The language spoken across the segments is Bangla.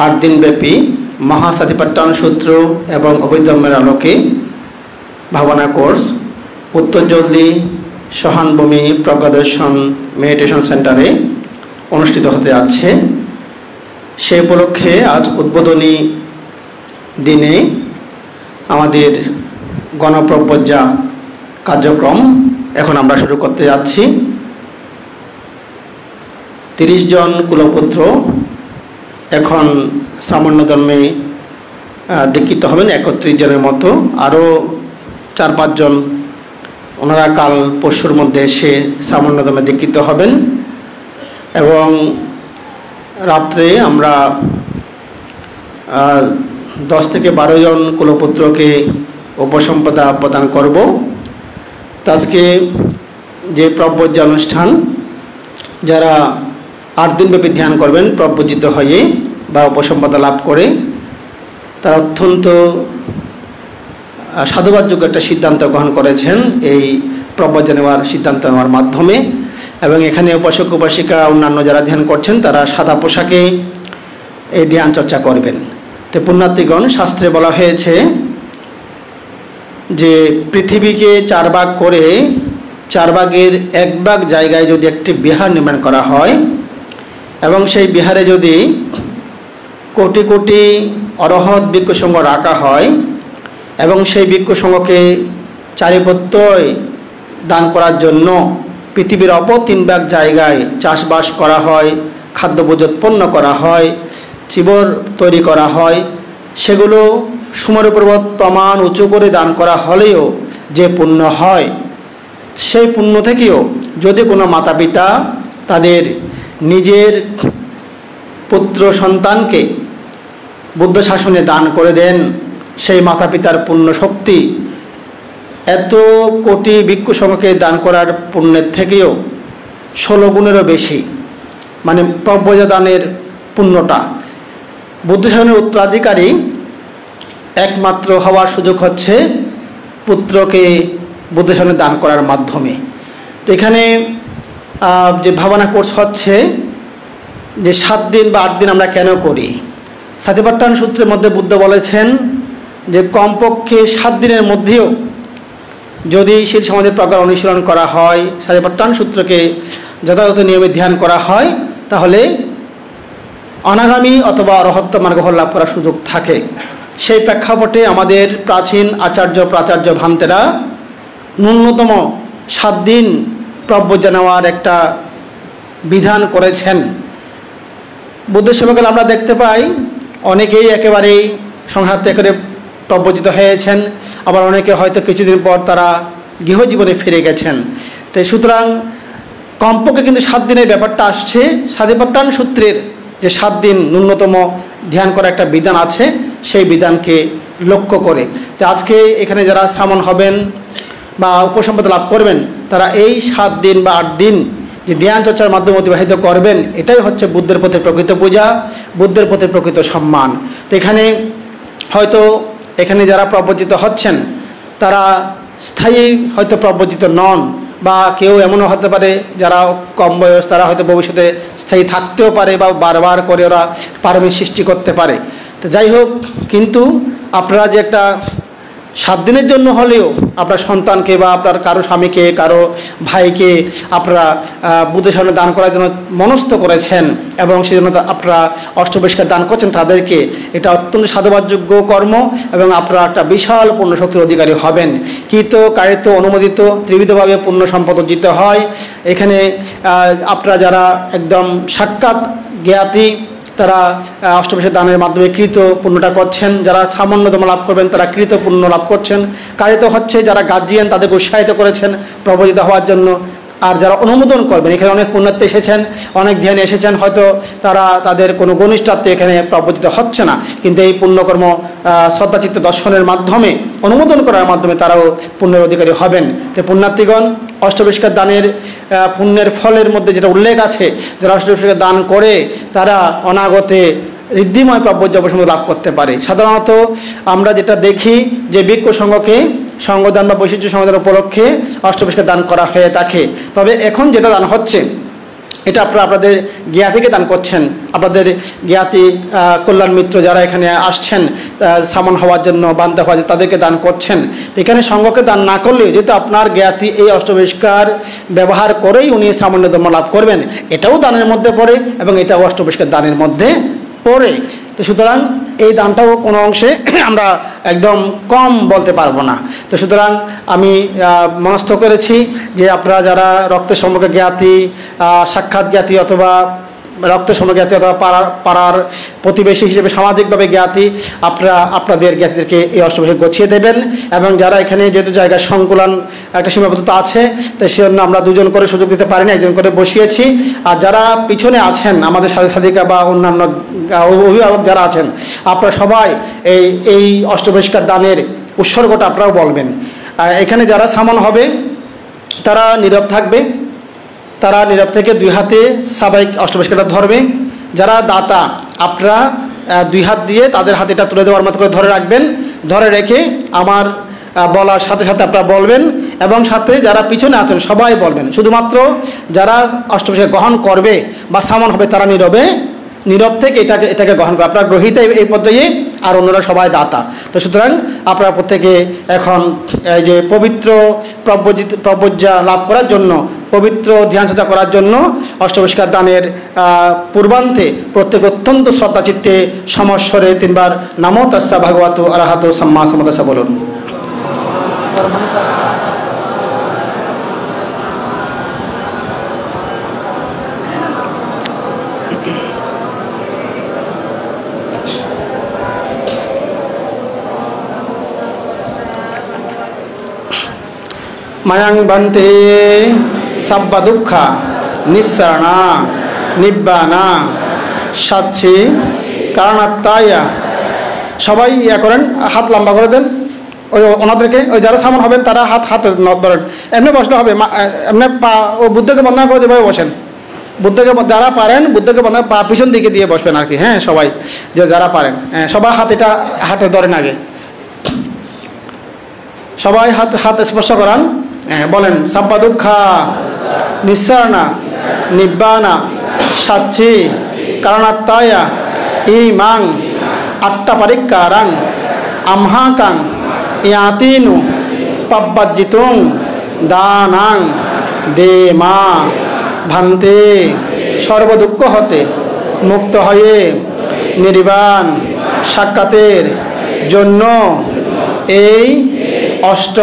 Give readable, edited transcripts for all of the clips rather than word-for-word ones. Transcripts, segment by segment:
8 দিনব্যাপী মহাসাতিপাট্টান সূত্র এবং অভিধর্মের আলোকে ভাবনা কোর্স উত্তরজল্দি সহানভূমি প্রজ্ঞাদর্শন মেডিটেশন সেন্টারে অনুষ্ঠিত হতে যাচ্ছে। সেই উপলক্ষে আজ উদ্বোধনী দিনে আমাদের গণপ্রজ্ঞা কার্যক্রম এখন আমরা শুরু করতে যাচ্ছি। 30 জন কুলপুত্র এখন সামান্য ধর্মে দীক্ষিত হবেন, 31 জনের মতো। আরও 4-5 জন ওনারা কাল পরশুর মধ্যে এসে সামান্য ধর্মে দীক্ষিত হবেন এবং রাত্রে আমরা 10 থেকে 12 জন কুলপুত্রকে উপসম্পদা প্রদান করব। তো আজকে যে প্রব্রজ্জা অনুষ্ঠান, যারা 8 দিনব্যাপী ধ্যান করবেন প্রব্রজিত হয়ে বা উপসম্পদা লাভ করে, তারা অত্যন্ত সাধুবাদযোগ্য একটা সিদ্ধান্ত গ্রহণ করেছেন এই প্রব্রজ্জা নেওয়ার সিদ্ধান্ত নেওয়ার মাধ্যমে। এবং এখানে উপাসক উপাসিকা অন্যান্য যারা ধ্যান করছেন তারা সাদা পোশাকে এই ধ্যান চর্চা করবেন। তো পুণ্যার্থীগণ, শাস্ত্রে বলা হয়েছে যে পৃথিবীকে 4 ভাগ করে 4 ভাগের 1 ভাগ জায়গায় যদি একটি বিহার নির্মাণ করা হয় এবং সেই বিহারে যদি কোটি কোটি অরহৎ ভিক্ষুসঙ্ঘ রাখা হয় এবং সেই ভিক্ষুসঙ্ঘকে চারিপত্যই দান করার জন্য পৃথিবীর অপর 3 ভাগ জায়গায় চাষবাস করা হয়, খাদ্যভোজ উৎপন্ন করা হয়, চিবর তৈরি করা হয়, সেগুলো সুমেরু পর্বত প্রমাণ উঁচু করে দান করা হলেও যে পুণ্য হয়, সেই পুণ্য থেকেও যদি কোনো মাতা পিতা তাদের নিজের পুত্র সন্তানকে বুদ্ধ শাসনে দান করে দেন, সেই মাতা পিতার পুণ্য শক্তি এত কোটি ভিক্ষুসঙ্ঘকে দান করার পুণ্যের থেকেও 16 গুণেরও বেশি। মানে প্রব্রজ্জা দানের পুণ্যটা বুদ্ধ শাসনের উত্তরাধিকারী একমাত্র হওয়ার সুযোগ হচ্ছে পুত্রকে বুদ্ধ শাসনে দান করার মাধ্যমে। তো এখানে যে ভাবনা কোর্স হচ্ছে যে 7 দিন বা 8 দিন আমরা কেন করি। সাতিপাট্টান সূত্রের মধ্যে বুদ্ধ বলেছেন যে কমপক্ষে 7 দিনের মধ্যেও যদি শীল সমাধি প্রজ্ঞার অনুশীলন করা হয়, সাতিপাট্টান সূত্রকে যথাযথ নিয়মে ধ্যান করা হয়, তাহলে অনাগামী অথবা অরহত্ত মার্গফল লাভ করার সুযোগ থাকে। সেই প্রেক্ষাপটে আমাদের প্রাচীন আচার্য প্রাচার্য ভান্তেরা ন্যূনতম 7 দিন প্রব্রজ্জা নেওয়ার একটা বিধান করেছেন। বুদ্ধ সেবাকালে আমরা দেখতে পাই অনেকেই একেবারেই সংসার ত্যাগ করে প্রব্রজিত হয়েছেন, আবার অনেকে হয়তো কিছুদিন পর তারা গৃহজীবনে ফিরে গেছেন। তো সুতরাং কমপক্ষে কিন্তু 7 দিনের ব্যাপারটা আসছে সাতিপাট্টান সূত্রের যে 7 দিন ন্যূনতম ধ্যান করা একটা বিধান আছে, সেই বিধানকে লক্ষ্য করে। তো আজকে এখানে যারা শ্রামণ হবেন বা উপসম্পদা লাভ করবেন, তারা এই 7 দিন বা 8 দিন যে ধ্যান চর্চার মাধ্যমে অতিবাহিত করবেন, এটাই হচ্ছে বুদ্ধের প্রতি প্রকৃত পূজা, বুদ্ধের প্রতি প্রকৃত সম্মান। তো হয়তো এখানে যারা প্রব্রজিত হচ্ছেন তারা স্থায়ী হয়তো প্রব্রজিত নন, বা কেউ এমনও হতে পারে যারা কম বয়স, তারা হয়তো ভবিষ্যতে স্থায়ী থাকতেও পারে বা বারবার করে ওরা পারমিত সৃষ্টি করতে পারে। তো যাই হোক, কিন্তু আপনারা যে একটা 7 দিনের জন্য হলেও আপনার সন্তানকে বা আপনার কারো স্বামীকে, কারো ভাইকে আপনারা বুদ্ধ শাসনে দান করার জন্য মনস্থ করেছেন এবং সেই জন্য আপনারা অষ্টবৈষ্কার দান করছেন তাদেরকে, এটা অত্যন্ত সাধুবাদযোগ্য কর্ম এবং আপনারা একটা বিশাল পুণ্য শক্তির অধিকারী হবেন। কৃত কারিত অনুমোদিত ত্রিবিধভাবে পুণ্য সম্পদ অর্জিত হয়। এখানে আপনারা যারা একদম সাক্ষাৎ জ্ঞাতি, তারা অষ্টবৈষ্কার দানের মাধ্যমে কৃত পুণ্যটা করছেন। যারা সামান্যতম লাভ করবেন তারা কৃত পুণ্য লাভ করছেন। কারিত হচ্ছে যারা গার্জিয়ান, তাদেরকে উৎসাহিত করেছেন প্রব্রজিত হওয়ার জন্য। আর যারা অনুমোদন করবেন, এখানে অনেক পুণ্যার্থী এসেছেন, অনেক ধ্যানে এসেছেন, হয়তো তারা তাদের কোনো ঘনিষ্ঠত্বে এখানে প্রব্রজিত হচ্ছে না, কিন্তু এই পুণ্যকর্ম শ্রদ্ধাচিত্ত দর্শনের মাধ্যমে, অনুমোদন করার মাধ্যমে তারাও পুণ্যের অধিকারী হবেন। তো পুণ্যার্থীগণ, অষ্টবৈষ্কার দানের পুণ্যের ফলের মধ্যে যেটা উল্লেখ আছে, যারা অষ্টবৈষ্কার দান করে তারা অনাগতে ঋদ্ধিময় প্রব্রজ্জা উপসম্পদ লাভ করতে পারে। সাধারণত আমরা যেটা দেখি যে ভিক্ষু সংঘকে সঙ্গদান বা বৈশিষ্ট্য সঙ্গদান উপলক্ষে অষ্টবৈষ্কার দান করা হয়ে থাকে। তবে এখন যেটা দান হচ্ছে এটা আপনারা আপনাদের জ্ঞাতিকে দান করছেন, আপনাদের জ্ঞাতি কল্যাণ মিত্র যারা এখানে আসছেন সামান হওয়ার জন্য, বান্দা হওয়ার জন্য, তাদেরকে দান করছেন। এখানে সংঘকে দান না করলে যেহেতু আপনার জ্ঞাতি এই অষ্টপরিষ্কার ব্যবহার করেই উনি সামান্য ধর্ম লাভ করবেন, এটাও দানের মধ্যে পড়ে এবং এটাও অষ্টপরিষ্কার দানের মধ্যে পড়ে। তো সুতরাং এই দানটাও কোনো অংশে আমরা একদম কম বলতে পারবো না। তো সুতরাং আমি মনস্থ করেছি যে আপনারা যারা রক্তের সম্পর্কে জ্ঞাতি, সাক্ষাৎ জ্ঞাতি অথবা রক্তের সম্পর্কে জ্ঞাতি অথবা পাড়ার প্রতিবেশী হিসেবে সামাজিকভাবে জ্ঞাতি, আপনারা আপনাদের জ্ঞাতিদেরকে এই অষ্টপরিষ্কার গছিয়ে দেবেন। এবং যারা এখানে যেহেতু জায়গার সংকুলন একটা সীমাবদ্ধতা আছে, তাই সেজন্য আমরা দুজন করে সুযোগ দিতে পারিনি, একজন করে বসিয়েছি। আর যারা পিছনে আছেন আমাদের সাথিকা বা অন্যান্য অভিভাবক যারা আছেন, আপনারা সবাই এই অষ্টপরিষ্কার দানের উৎসর্গটা আপনারাও বলবেন। এখানে যারা সামান হবে তারা নীরব থাকবে, তারা নীরব থেকে দুই হাতে সাবাইক অষ্টপরিষ্কারটা ধরবে। যারা দাতা আপনারা দুই হাত দিয়ে তাদের হাতে এটা তুলে দেওয়ার মতো করে ধরে রাখবেন, ধরে রেখে আমার বলার সাথে সাথে আপনারা বলবেন এবং সাথে যারা পিছনে আছেন সবাই বলবেন। শুধুমাত্র যারা অষ্টপরিষ্কার গ্রহণ করবে বা সামান হবে তারা নীরব থেকে এটাকে গ্রহণ করে, আপনারা গ্রহীতা এই পর্যায়ে, আর অন্যরা সবাই দাতা। তো সুতরাং আপনারা প্রত্যেকে এখন এই যে পবিত্র প্রব্রজ্জা লাভ করার জন্য, পবিত্র ধ্যানচর্চা করার জন্য অষ্টপরিষ্কার দানের পূর্বান্তে প্রত্যেক অত্যন্ত শ্রদ্ধাচিত্তে সমস্বরে তিনবার নমো তাস্সা ভগবতো অরহতো সাম্মা সম্বুদ্ধাস্সা বলুন। মায়াং বন্তে সাব্বা দুঃখা নিঃসরণা নিব্বানা সাচ্ছি কারণাত্মায়া। সবাই ইয়া করেন, হাত লম্বা করে দেন ওই ওনাদেরকে, ওই যারা সামান হবেন তারা হাতে ধরেন। এমনি বসলে হবে, এমনি পা ও বুদ্ধকে বন্ধনা করে যেভাবে বসেন, বুদ্ধকে যারা পারেন বুদ্ধকে বন্ধনা পা পিছন দিকে দিয়ে বসবেন আর কি। হ্যাঁ, সবাই যারা পারেন সবাই হাতে ধরেন আগে, সবাই হাত স্পর্শ করান। বলেন সাব্বা দুঃখা নিঃসরণা নিব্বানা সাচ্ছি কারণাত্মায়া ইমাং আট্টাপরিক্কারাং আমহাকাং ইয়াতিনু পাব্বাজ্জিতুং দানাং দে মা ভান্তে। সর্বদুঃখ হতে মুক্ত হয়ে নির্বাণ সাক্ষাতের জন্য এই অষ্ট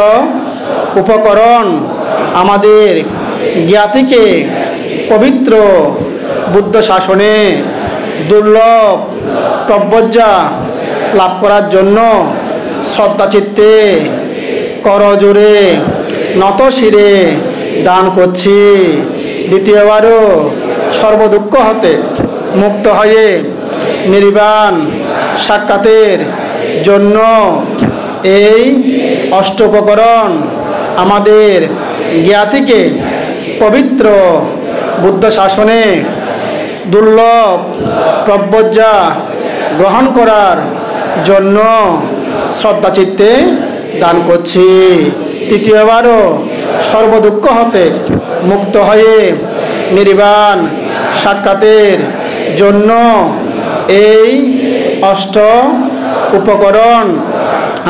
উপকরণ আমাদের জ্ঞাতিকে পবিত্র বুদ্ধ শাসনে দুর্লভ প্রব্রজ্জা লাভ করার জন্য শ্রদ্ধাচিত্তে করজোরে নত শিরে দান করছি। দ্বিতীয়বারও সর্বদুঃখ হতে মুক্ত হয়ে নির্বাণ সাক্ষাতের জন্য এই অষ্টোপকরণ আমাদের জ্ঞাতিকে পবিত্র বুদ্ধ শাসনে দুর্লভ প্রব্রজ্জা গ্রহণ করার জন্য শ্রদ্ধাচিত্তে দান করছি। তৃতীয়বারও সর্বদুঃখ হতে মুক্ত হয়ে নির্বাণ সাক্ষাতের জন্য এই অষ্ট উপকরণ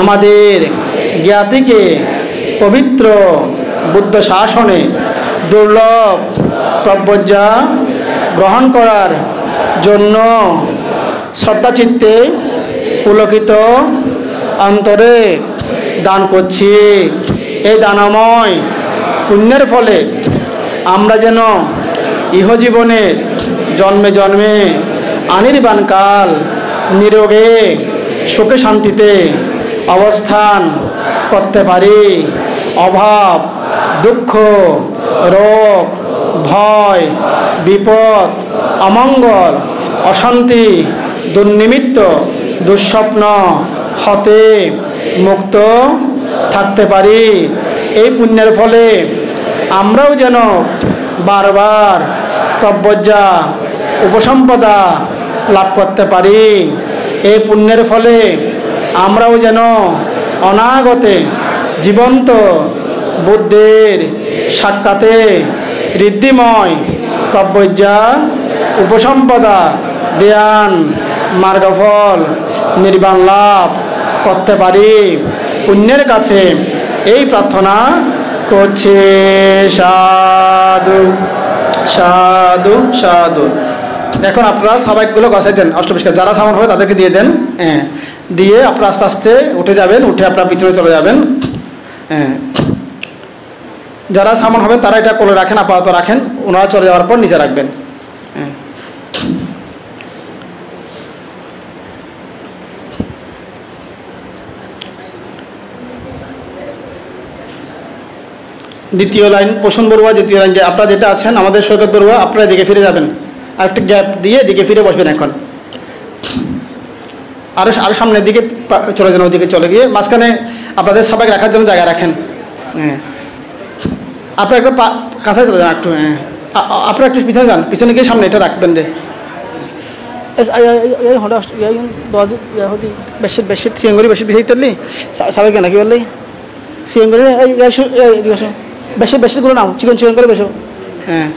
আমাদের জ্ঞাতিকে পবিত্র বুদ্ধ শাসনে দুর্লভ প্রব্রজ্জা গ্রহণ করার জন্য শ্রদ্ধাচিত্তে পুলকিত অন্তরে দান করছি। এই দানময় পুণ্যের ফলে আমরা যেন ইহজীবনে জন্মে জন্মে অনির্বাণকাল নিরোগে সুখে শান্তিতে অবস্থান করতে পারি। অভাব, দুঃখ, রোগ, ভয়, বিপদ, অমঙ্গল, অশান্তি, দুর্নিমিত্ত, দুঃস্বপ্ন হতে মুক্ত থাকতে পারি। এই পুণ্যের ফলে আমরাও যেন বারবার প্রব্রজ্জা উপসম্পদা লাভ করতে পারি। এই পুণ্যের ফলে আমরাও যেন অনাগতে জীবন্ত বুদ্ধের সাক্ষাতে ঋদ্ধিময় কব্বজ্জা উপসম্পদা ধ্যান মার্গফল নির্বাণ লাভ করতে পারি পুণ্যের কাছে এই প্রার্থনা করছে। সাধু সাধু সাধু। এখন আপনারা সবাইগুলো গছাই দেন অষ্টবিষ্কার, যারা সামান হবে তাদেরকে দিয়ে দেন। হ্যাঁ, দিয়ে আপনারা আস্তে আস্তে উঠে যাবেন, উঠে আপনারা পিছনে চলে যাবেন। হ্যাঁ, যারা সামান হবেন তারা এটা কোলে রাখেন, আপাতত রাখেন, ওনারা চলে যাওয়ার পর নিচে রাখবেন। হ্যাঁ, দ্বিতীয় লাইন পোষণ বড়ুয়া, দ্বিতীয় লাইন যে আপনারা যেটা আছেন আমাদের সৈকত বড়ুয়া, আপনারা এদিকে ফিরে যাবেন, আর একটা গ্যাপ দিয়ে এদিকে ফিরে বসবেন। এখন আরও সামনের দিকে চলে যান, ওইদিকে চলে গিয়ে মাঝখানে আপনাদের সবাই রাখার জন্য জায়গা রাখেন। হ্যাঁ, আপনারা একটু কাছে চলে যান একটু। হ্যাঁ, আপনারা একটু পিছনে যান, পিছনে গিয়ে সামনে এটা রাখবেন। যে বেশি বেশি সিঙ্গুরি বেশি বেশি তেলি সবাই কেন কি বললি সিঙ্গুরি বেশি বেশিগুলো নাও, চিকেন চিকেন করে বেশো। হ্যাঁ,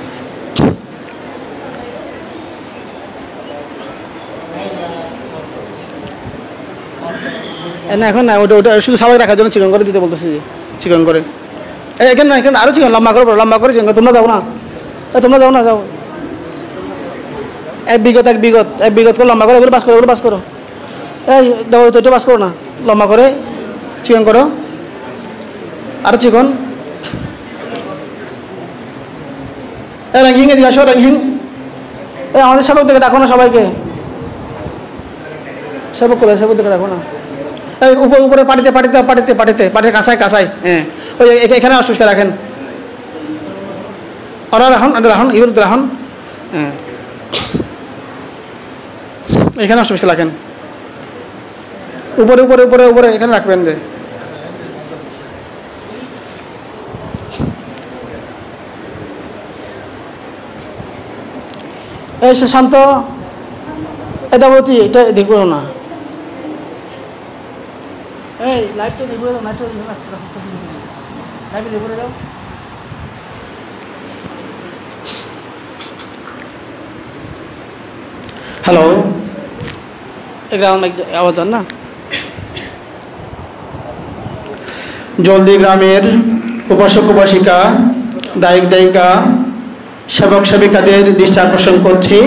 না এখন না, ওটা ওটা শুধু সবাই রাখার জন্য চিকেন করে দিতে বলতেছি। চিকেন করে এখানে না, এখানে আরও চিকেন লম্বা করে লম্বা করে চিকেন। তোমরা যাও না, তোমরা যাও না, যাও এক বিগত এক বিগত এক বিগত করে লম্বা করে ওগুলো বাস করো, ওগুলো বাস করো। এই দাও তো এটা বাস করো না, লম্বা করে চিকেন করো। আর চিকন র্যাঙ্কিং এদিকে আসো, র্যাঙ্কিং। এই আমাদের সেবক দিকে ডাকো না সবাইকে, সেবক করে সেবক দিকে ডাকো না। এই উপরে উপরে পাটিতে পাটিতে পাটিতে পাটিতে পাটির কাঁচায় কাঁচায়। হ্যাঁ, ওই এখানে অসুস্থ রাখেন, ওরা রাখুন, রাখুন ইউর রাখুন। হ্যাঁ, এখানে অসুস্থ রাখেন, উপরে উপরে উপরে উপরে এখানে রাখবেন। যে এই শান্ত এদাবতী, এটা দেখবো না। এই লাইটটা দেখবো, লাইটটা লাইটে দেখবো দাও। হ্যালো, এটা অনেক আওয়াজ না। জলদি গ্রামের উপাসক উপাসিকা, দায়িক দায়িকা, সেবক সেবিকাদের দৃষ্টি আকর্ষণ করছি।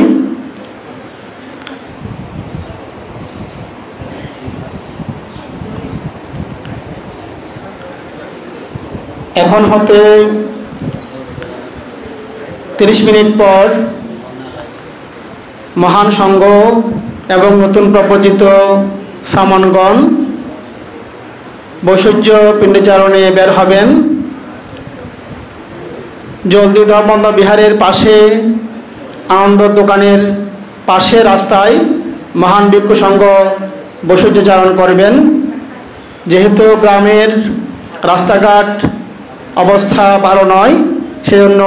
এখন হতে 30 মিনিট পর মহান সংঘ এবং নতুন প্রবর্তিত সামনগণ বৈশ্বর্য পিণ্ডচারণে বের হবেন। জলদি ধর্মবন্ধ বিহারের পাশে আনন্দ দোকানের পাশে রাস্তায় মহান ভিক্ষু সংঘ বৈশ্বর্যচারণ করবেন। যেহেতু গ্রামের রাস্তাঘাট অবস্থা ভালো নয়, সেজন্য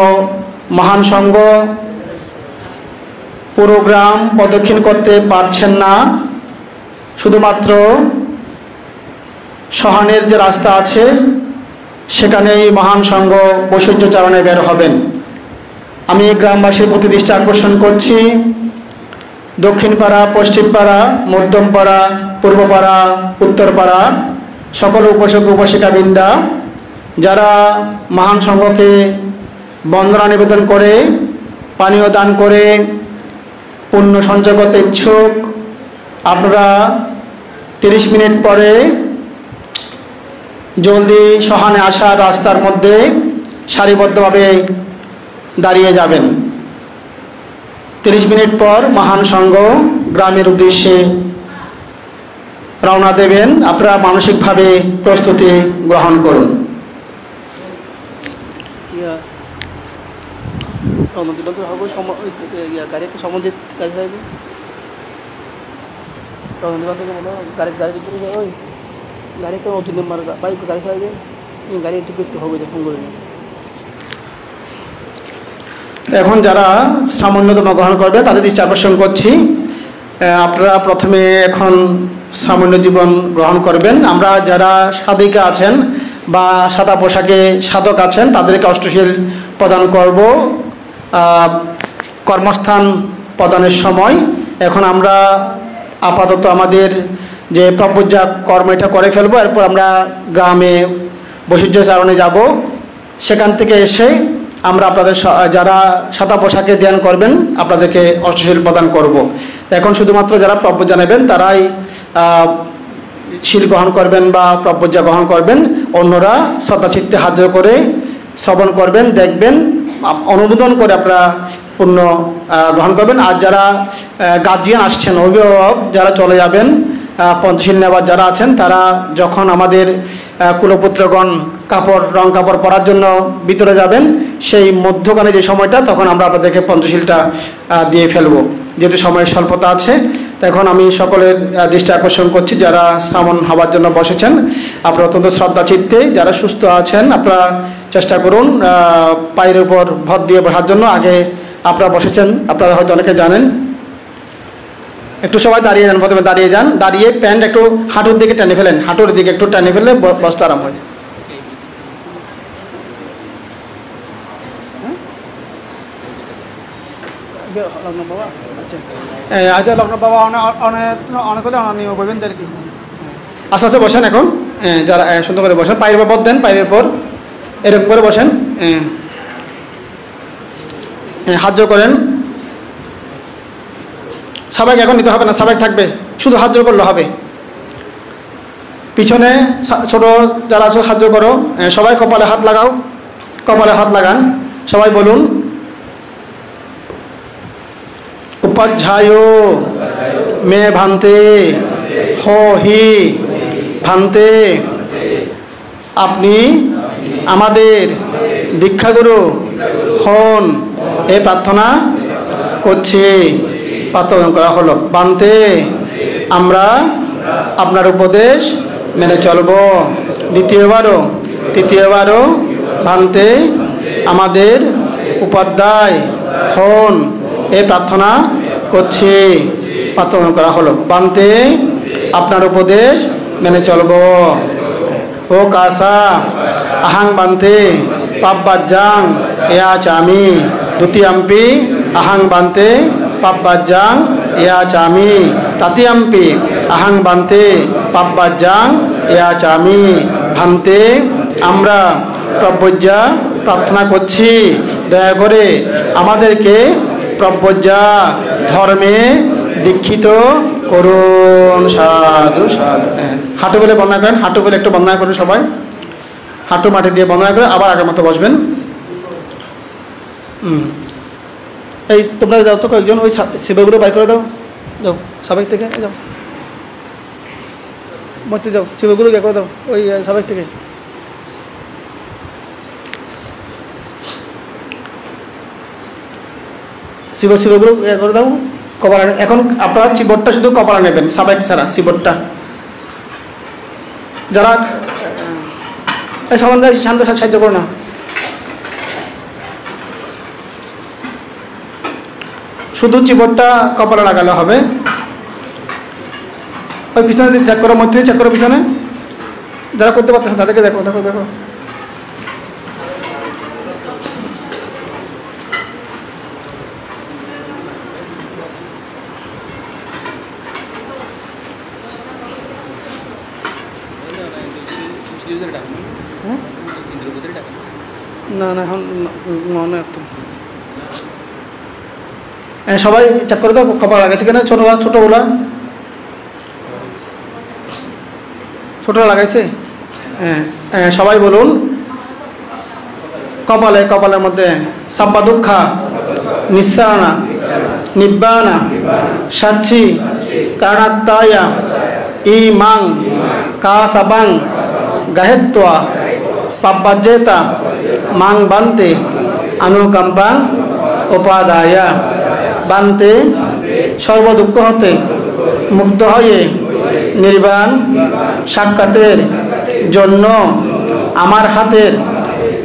মহান সংঘ পুরো গ্রাম প্রদক্ষিণ করতে পারছেন না, শুধুমাত্র সহানের যে রাস্তা আছে সেখানেই মহান সংঘ বৈশ্বর্যচারণে বের হবেন। আমি গ্রামবাসীর প্রতি দৃষ্টি আকর্ষণ করছি, দক্ষিণপাড়া, পশ্চিমপাড়া, মধ্যমপাড়া, পূর্বপাড়া, উত্তরপাড়া সকল উপাসক উপাসিকাবৃন্দা যারা মহান সংঘকে বন্দনা নিবেদন করে পানীয় দান করে পুণ্য সঞ্চয় করতে ইচ্ছুক, আপনারা 30 মিনিট পরে জলদি সহানে আসার রাস্তার মধ্যে সারিবদ্ধভাবে দাঁড়িয়ে যাবেন। 30 মিনিট পর মহান সংঘ গ্রামের উদ্দেশ্যে রওনা দেবেন। আপনারা মানসিকভাবে প্রস্তুতি গ্রহণ করুন। এখন যারা সামান্যতম গ্রহণ করবে তাদের দৃষ্টি আকর্ষণ করছি, আপনারা প্রথমে এখন সামান্য জীবন গ্রহণ করবেন। আমরা যারা সাধিকা আছেন বা সাদা পোশাকে সাধক আছেন তাদেরকে অষ্টশীল প্রদান করব। কর্মস্থান প্রদানের সময়। এখন আমরা আপাতত আমাদের যে প্রব্রজা কর্ম এটা করে ফেলবো, এরপর আমরা গ্রামে বৈশিষ্ট্যচারণে যাব। সেখান থেকে এসে আমরা আপনাদের যারা সাদা পোশাকে ধ্যান করবেন আপনাদেরকে অষ্টশীল প্রদান করব। এখন শুধুমাত্র যারা প্রব্রজা নেবেন তারাই শিল গ্রহণ করবেন বা প্রব্রজা গ্রহণ করবেন। অন্যরা শ্রদ্ধাচিত্তে হাজির করে শ্রবণ করবেন, দেখবেন, অনুমোদন করে আপনারা পূর্ণ গ্রহণ করবেন। আর যারা গার্জিয়ান আসছেন, অভিভাবক যারা চলে যাবেন, পঞ্চশীল নেওয়ার যারা আছেন, তারা যখন আমাদের কুলপুত্রগণ রং কাপড় পরার জন্য ভিতরে যাবেন, সেই মধ্যখানে যে সময়টা, তখন আমরা আপনাদেরকে পঞ্চশীলটা দিয়ে ফেলব, যেহেতু সময়ের স্বল্পতা আছে। এখন আমি সকলের দৃষ্টি আকর্ষণ করছি, যারা শ্রাবণ হওয়ার জন্য বসেছেন আপনারা অত্যন্ত শ্রদ্ধা চিত্তে, যারা সুস্থ আছেন আপনারা চেষ্টা করুন পায়ের উপর ভর দিয়ে বসার জন্য। আগে আপনারা বসেছেন, আপনারা হয়তো অনেকে জানেন। একটু সবাই দাঁড়িয়ে যান, প্রথমে দাঁড়িয়ে যান, দাঁড়িয়ে প্যান্ট একটু হাঁটুর দিকে টেনে ফেলেন, হাঁটুর দিকে একটু টেনে ফেললে বসতে আরাম হয়। আচ্ছা লগ্ন বাবা অনেক হলে অনেক বলবেন কি আস্তে আস্তে বসেন। এখন যারা সুন্দর করে বসেন, পায়ের উপর দেন, পায়ের উপর এরকম করে বসেন, হাত জোড় করেন। সাবেক এখন নিতে হবে না, সাবেক থাকবে, শুধু হাত জোড় করলে হবে। পিছনে ছোট যারা আছো হাত জোড় করো, সবাই কপালে হাত লাগাও, কপালে হাত লাগান। সবাই বলুন উপাধ্যায় মে ভান্তে হো হি ভান্তে, আপনি আমাদের দীক্ষাগুরু হন এ প্রার্থনা করছি। প্রার্থনা করা হলো। বান্তে, আমরা আপনার উপদেশ মেনে চলব। তৃতীয়বারও ভান্তে, আমাদের উপাধ্যায় হন এ প্রার্থনা করছি। প্রার্থনা করা হলো। বান্তে, আপনার উপদেশ মেনে চলব। ও কাসা আহাং বান্তে পাপবাজ্জাং এয়া চামি, দ্বিতীয়াম্পি আহাং বান্তে পাপবাজ্জাং এয়া চামি, তৃতীয়াম্পি আহাং বান্তে পাপবাজ্জাং এয়া চামি। ভান্তে, আমরা প্রব্রজা প্রার্থনা করছি, দয়া করে আমাদেরকে প্রব্রজা ধর্মে দীক্ষিত করুন। সাধু সাধু। হাঁটু বলে বন্ধনা করেন, হাঁটু বলে একটু বন্ধনা করুন সবাই, হাঁটু মাটি দিয়ে বন্ধনা করে আবার আগের মতো বসবেন। এই তোমরা যাও তো কয়েকজন, ওই শিবগুলো বাইর করে দাও, যাও সাবেক থেকে যাও, মধ্যে যাও, শিবগুলো ইয়ে করে দাও ওই সাবেক থেকে। শিবগুলো ইয়ে করে দাও কপালে। এখন আপনারা চিবরটা শুধু কপালে নেবেন, সাবেক ছাড়া চিবরটা। যারা এই সামান্য শান্ত সাহায্য করো না, শুধু চিবরটা কপালে লাগালে হবে। ওই পিছনে চেক করো, মধ্যে চেক করো পিছনে, যারা করতে পারতেছেন তাদেরকে দেখো দেখো দেখো। না না এখন মনে একদম সবাই চেক করে দাও কপাল লাগাইছে কেন। ছোটগুলা ছোটরা লাগাইছে। সবাই বলুন কপালের মধ্যে সাব্বা দুঃখা নিঃসারণা নিব্বানা সাচ্ছি কারণাত্মায়া ই মাং কা সাবাং গাহেত্বা পাব্বাজ্জেতা মাং বান্তে অনুকম্পাং উপাদায়া। বান্তে, সর্বদুঃখ হতে মুক্ত হয়ে নির্বাণ সাক্ষাতের জন্য আমার হাতের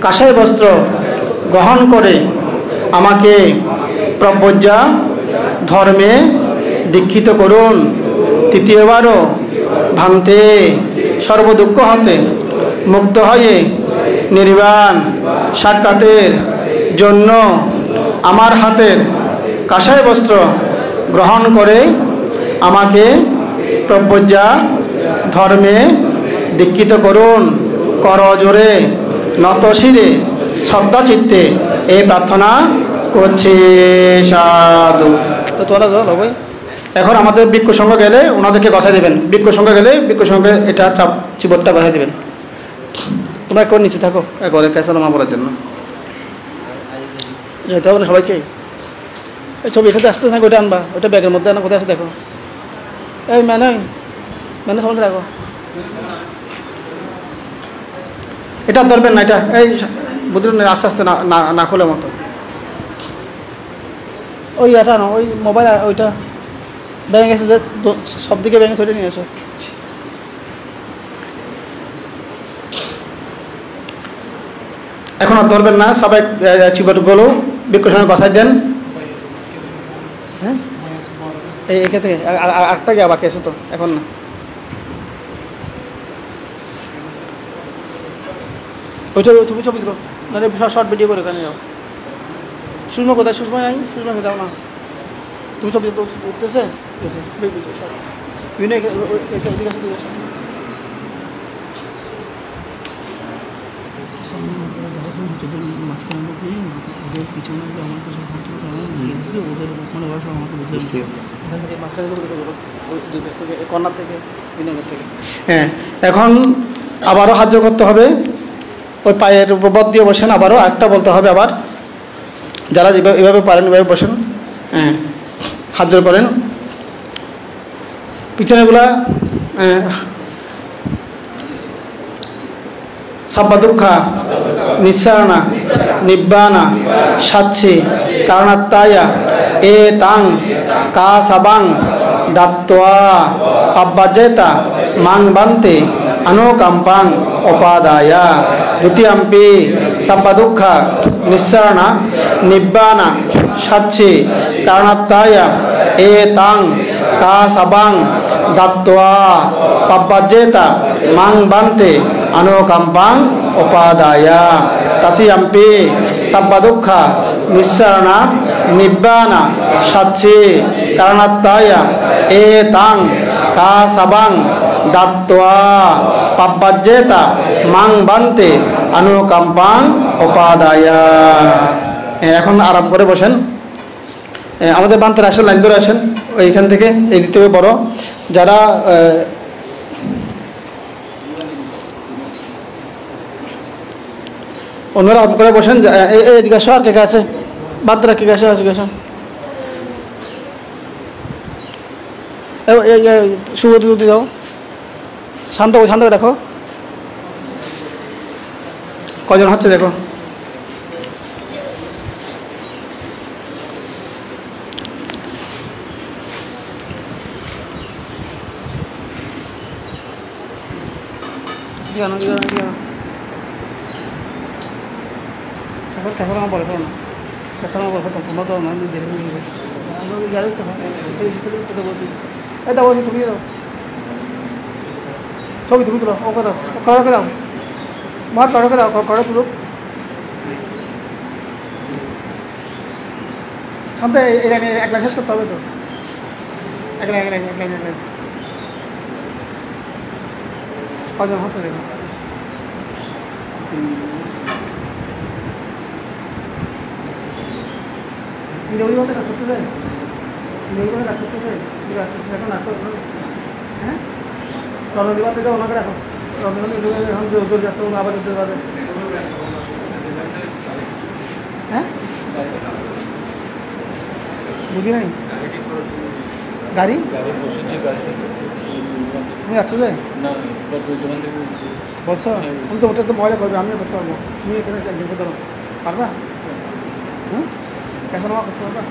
কাঁসাই বস্ত্র গ্রহণ করে আমাকে প্রব্রজা ধর্মে দীক্ষিত করুন। তৃতীয়বারও ভান্তে, সর্বদুঃখ হতে মুক্ত হয়ে নির্বাণ সাক্ষাতের জন্য আমার হাতের কাষায় বস্ত্র গ্রহণ করে আমাকে প্রব্রজ্যা ধর্মে দীক্ষিত করুন। করজোরে নত শিরে শ্রদ্ধা চিত্তে এই প্রার্থনা করছে। সাধু। তো তোরা যাও ভাই। এখন আমাদের ভিক্ষু সংঘ গেলে ওনাদেরকে গছাই দেবেন। ভিক্ষু সংঘ গেলে ভিক্ষু সংঘে এটা চিবরটা গছাই দেবেন। তোমরা একটু নিচে থাকো একবারে ক্যাসালামা বলার জন্য যেতে হবে না সবাইকে। এই ছবি এখানে আসতে থাকো, ওইটা আনবা, ওইটা ব্যাগের মধ্যে আনা, কোথায় আছে দেখো। এই মানে সবাই রাখো, এটা ধরবেন না, এটা এই বুঝলেন আস্তে আস্তে না খোলে মতো। ওই এটা না, ওই মোবাইল ওইটা ব্যাঙ্ক আছে যে সব দিকে ব্যাঙ্কে ধরে নিয়ে আসো। এখন আর ধরবেন না, সবাই চিবটগুলো ভিক্ষুর সঙ্গে গছাই দেন। হ্যাঁ এই এখান থেকে আরেকটা গিয়ে বাকি আছে তো, এখন না। ওইটা তুমি ছবি দিলো, নাহলে শর্ট ভিডিও করে ওখানে যাও। সুষমা কোথায়? সুষমা নাই, সুষমাকে দাও না। তুমি ছবি উঠতেছে হ্যাঁ। এখন আবারও হাত জোড় করতে হবে, ওই পায়ের বদ দিয়ে বসেন। আবারও একটা বলতে হবে আবার, যারা যেভাবে এভাবে পারেন এভাবে বসেন। হ্যাঁ, হাত জোড় করেন। পিছনেগুলা সাব্বা দুঃখা নিঃসারণা নিব্বানা সাচ্ছি কারণাত্তায়া এ তাং কা সাবাং দাত্তোয়া পাব্বাজেতা মাং বান্তে अनुकंपां उपादाया द्वितीयम्पि सब्ब दुःख निस्सरण निब्बान सच्चि कारणत्ताय एतां कासबां दत्त्वा पब्बजेत मां बन्ते अनुकंपां उपादाया तृतीयम्पि सब्ब दुःख निस्सरण निब्बान सच्चि कारणत्ताय एतां कासबां दत्त्वा पब्बजेत मां बन्ते अनुकंपां उपादाया। এখন আরাম করে বসেন। আমাদের বান্তের আসেন, লাইন ধরে আসেন ওইখান থেকে, এই দিতে হবে বড়। যারা অন্যরা আরাম করে বসেন। এদিকে আসো, আর কে আছে বান্তরা, কে আছে? আসো সুবতি দাও, শান্ত দেখো কজন হচ্ছে দেখো। এখন ক্যাসালামা বলে না, ক্যাসালামা বলে তোমরা তো না দেরি হয়ে গেছে। এই দাও, তুমি দাও ছবি, তুমি তুলো, ওকে দাও, খড়কে দাও, মার খড়কে দাও, খড়ে তুলো শান্তে। এই লাইনে এক লাইন শেষ করতে হবে তো, এক লাইন কজন হচ্ছে দেখো। রবিবারে কাজ করতেছে, এখন আসতে হ্যাঁ রবিবার থেকে ওনাকে রাখো। রবিবার এখন জলদি আসতে আবার যেতে পারবে। হ্যাঁ বুঝি নাই, গাড়ি তুমি যাচ্ছো যে বলছো? তুমি তো ওটা তো মজা করবে, আমিও করতে পারবো। তুমি এখানে দেখতে পারো, পারবা? হুম, কেন করতে পারবা?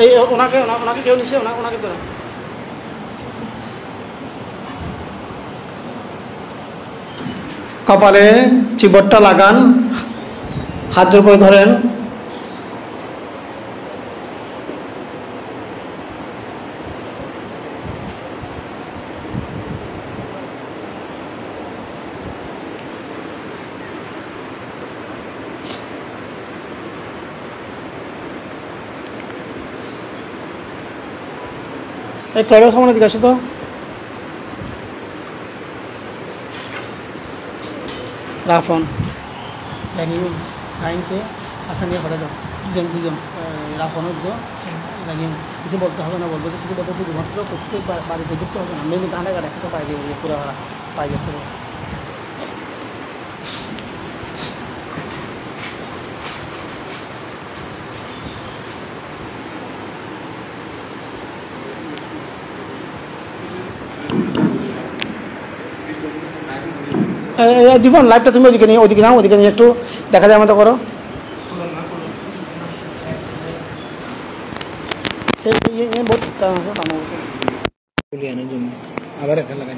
এই ওনাকে কেউ নিচ্ছে, ওনাকে ধরো। কপালে চিবরটা লাগান, হাত জোড় করে ধরেন। এই ক্লাবের সামনে দিকে আসো তো। রাফন লাগিয়ে টাইমকে আসা নিয়ে পাঠাতো দুজন রাফনও দিত লাগিয়ে কিছু বলতে হবে না, বলবো কিছু বলতে শুধুমাত্র প্রত্যেক বাড়িতে ঢুকতে হবে না, মেনলি গানে গানে একটা পাই দিয়ে পুরো পাই গেছে। জীবন লাইভটা তুমি ওদিকে নিয়ে একটু দেখা যায় মতো করো। আবার একটা লাগাই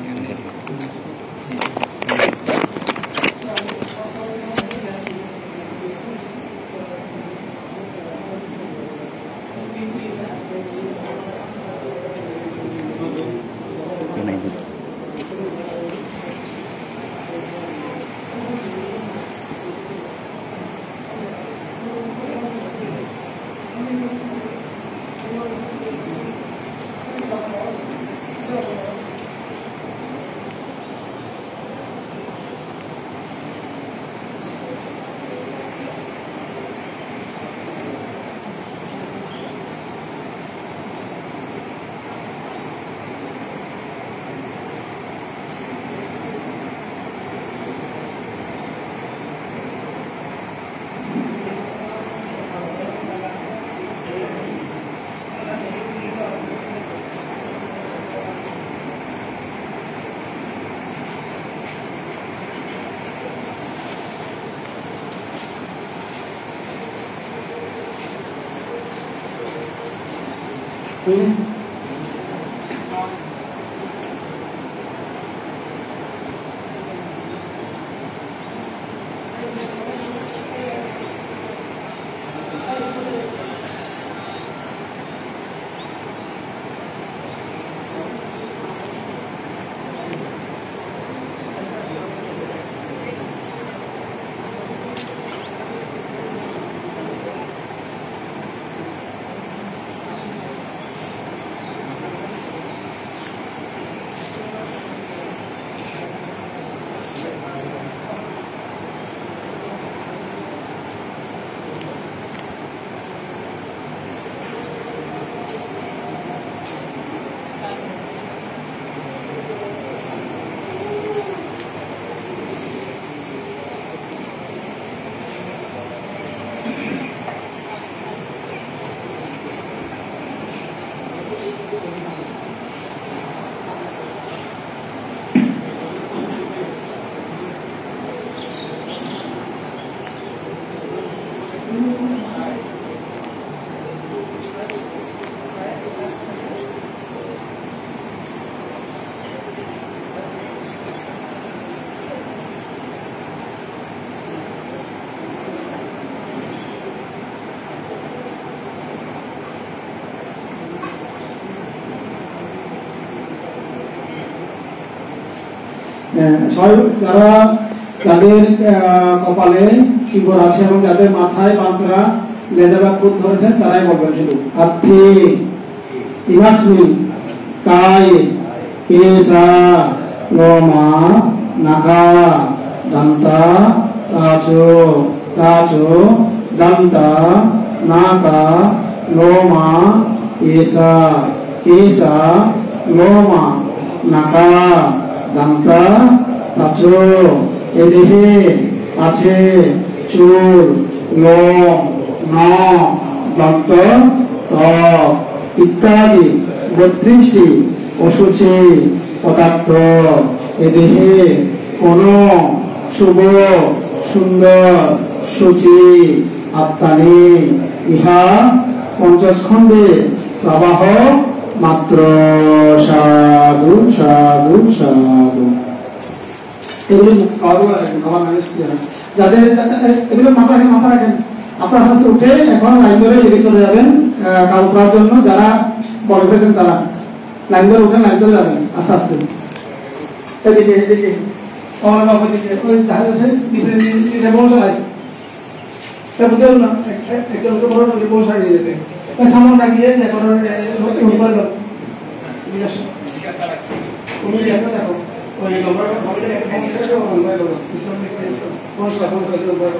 যারা যাদের কপালে চিবর আছে এবং যাদের মাথায় পান্তরা লেজা বা খুদ ধরেছেন তারাই বলবেন শুধু আত্মি ইমাসমি কাই কেসা লোমা নাকা দন্তা তাচো তাচো দন্তা নাকা লোমা কেসা কেসা লোমা নাকা দন্তা তাচো এ দেহে আছে চুল লোম নখ দন্ত ত্বক ইত্যাদি ৩২টি অশুচি পদার্থ এ দেহে কোন শুভ সুন্দর শুচি আত্মা নেই, ইহা পঞ্চস্কন্ধে প্রবাহ মাত্র। সাধু সাধু সাধু। এগুলো যাদের এগুলো মাথা রাখেন আপনার হাতে উঠে এখন লাইন ধরে এদিকে চলে যাবেন কাজ করার জন্য। যারা বল করেছেন তারা লাইন ধরে উঠেন, লাইন ধরে যাবেন আস্তে আস্তে এদিকে এদিকে ওই জাহাজ আছে নিচে পৌঁছায় বুঝলেন না একটা পৌঁছায় নিয়ে যেতে সামনে লাগিয়ে তুমি দেখো দেখো ওই নম্বর আমাদের একটা সমস্যা আছে ওই নম্বর দাও কোন সাথে নম্বর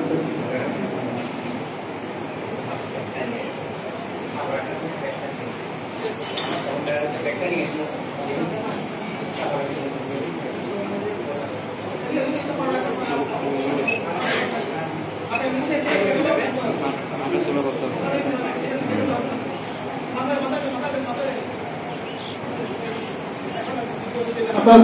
আপনার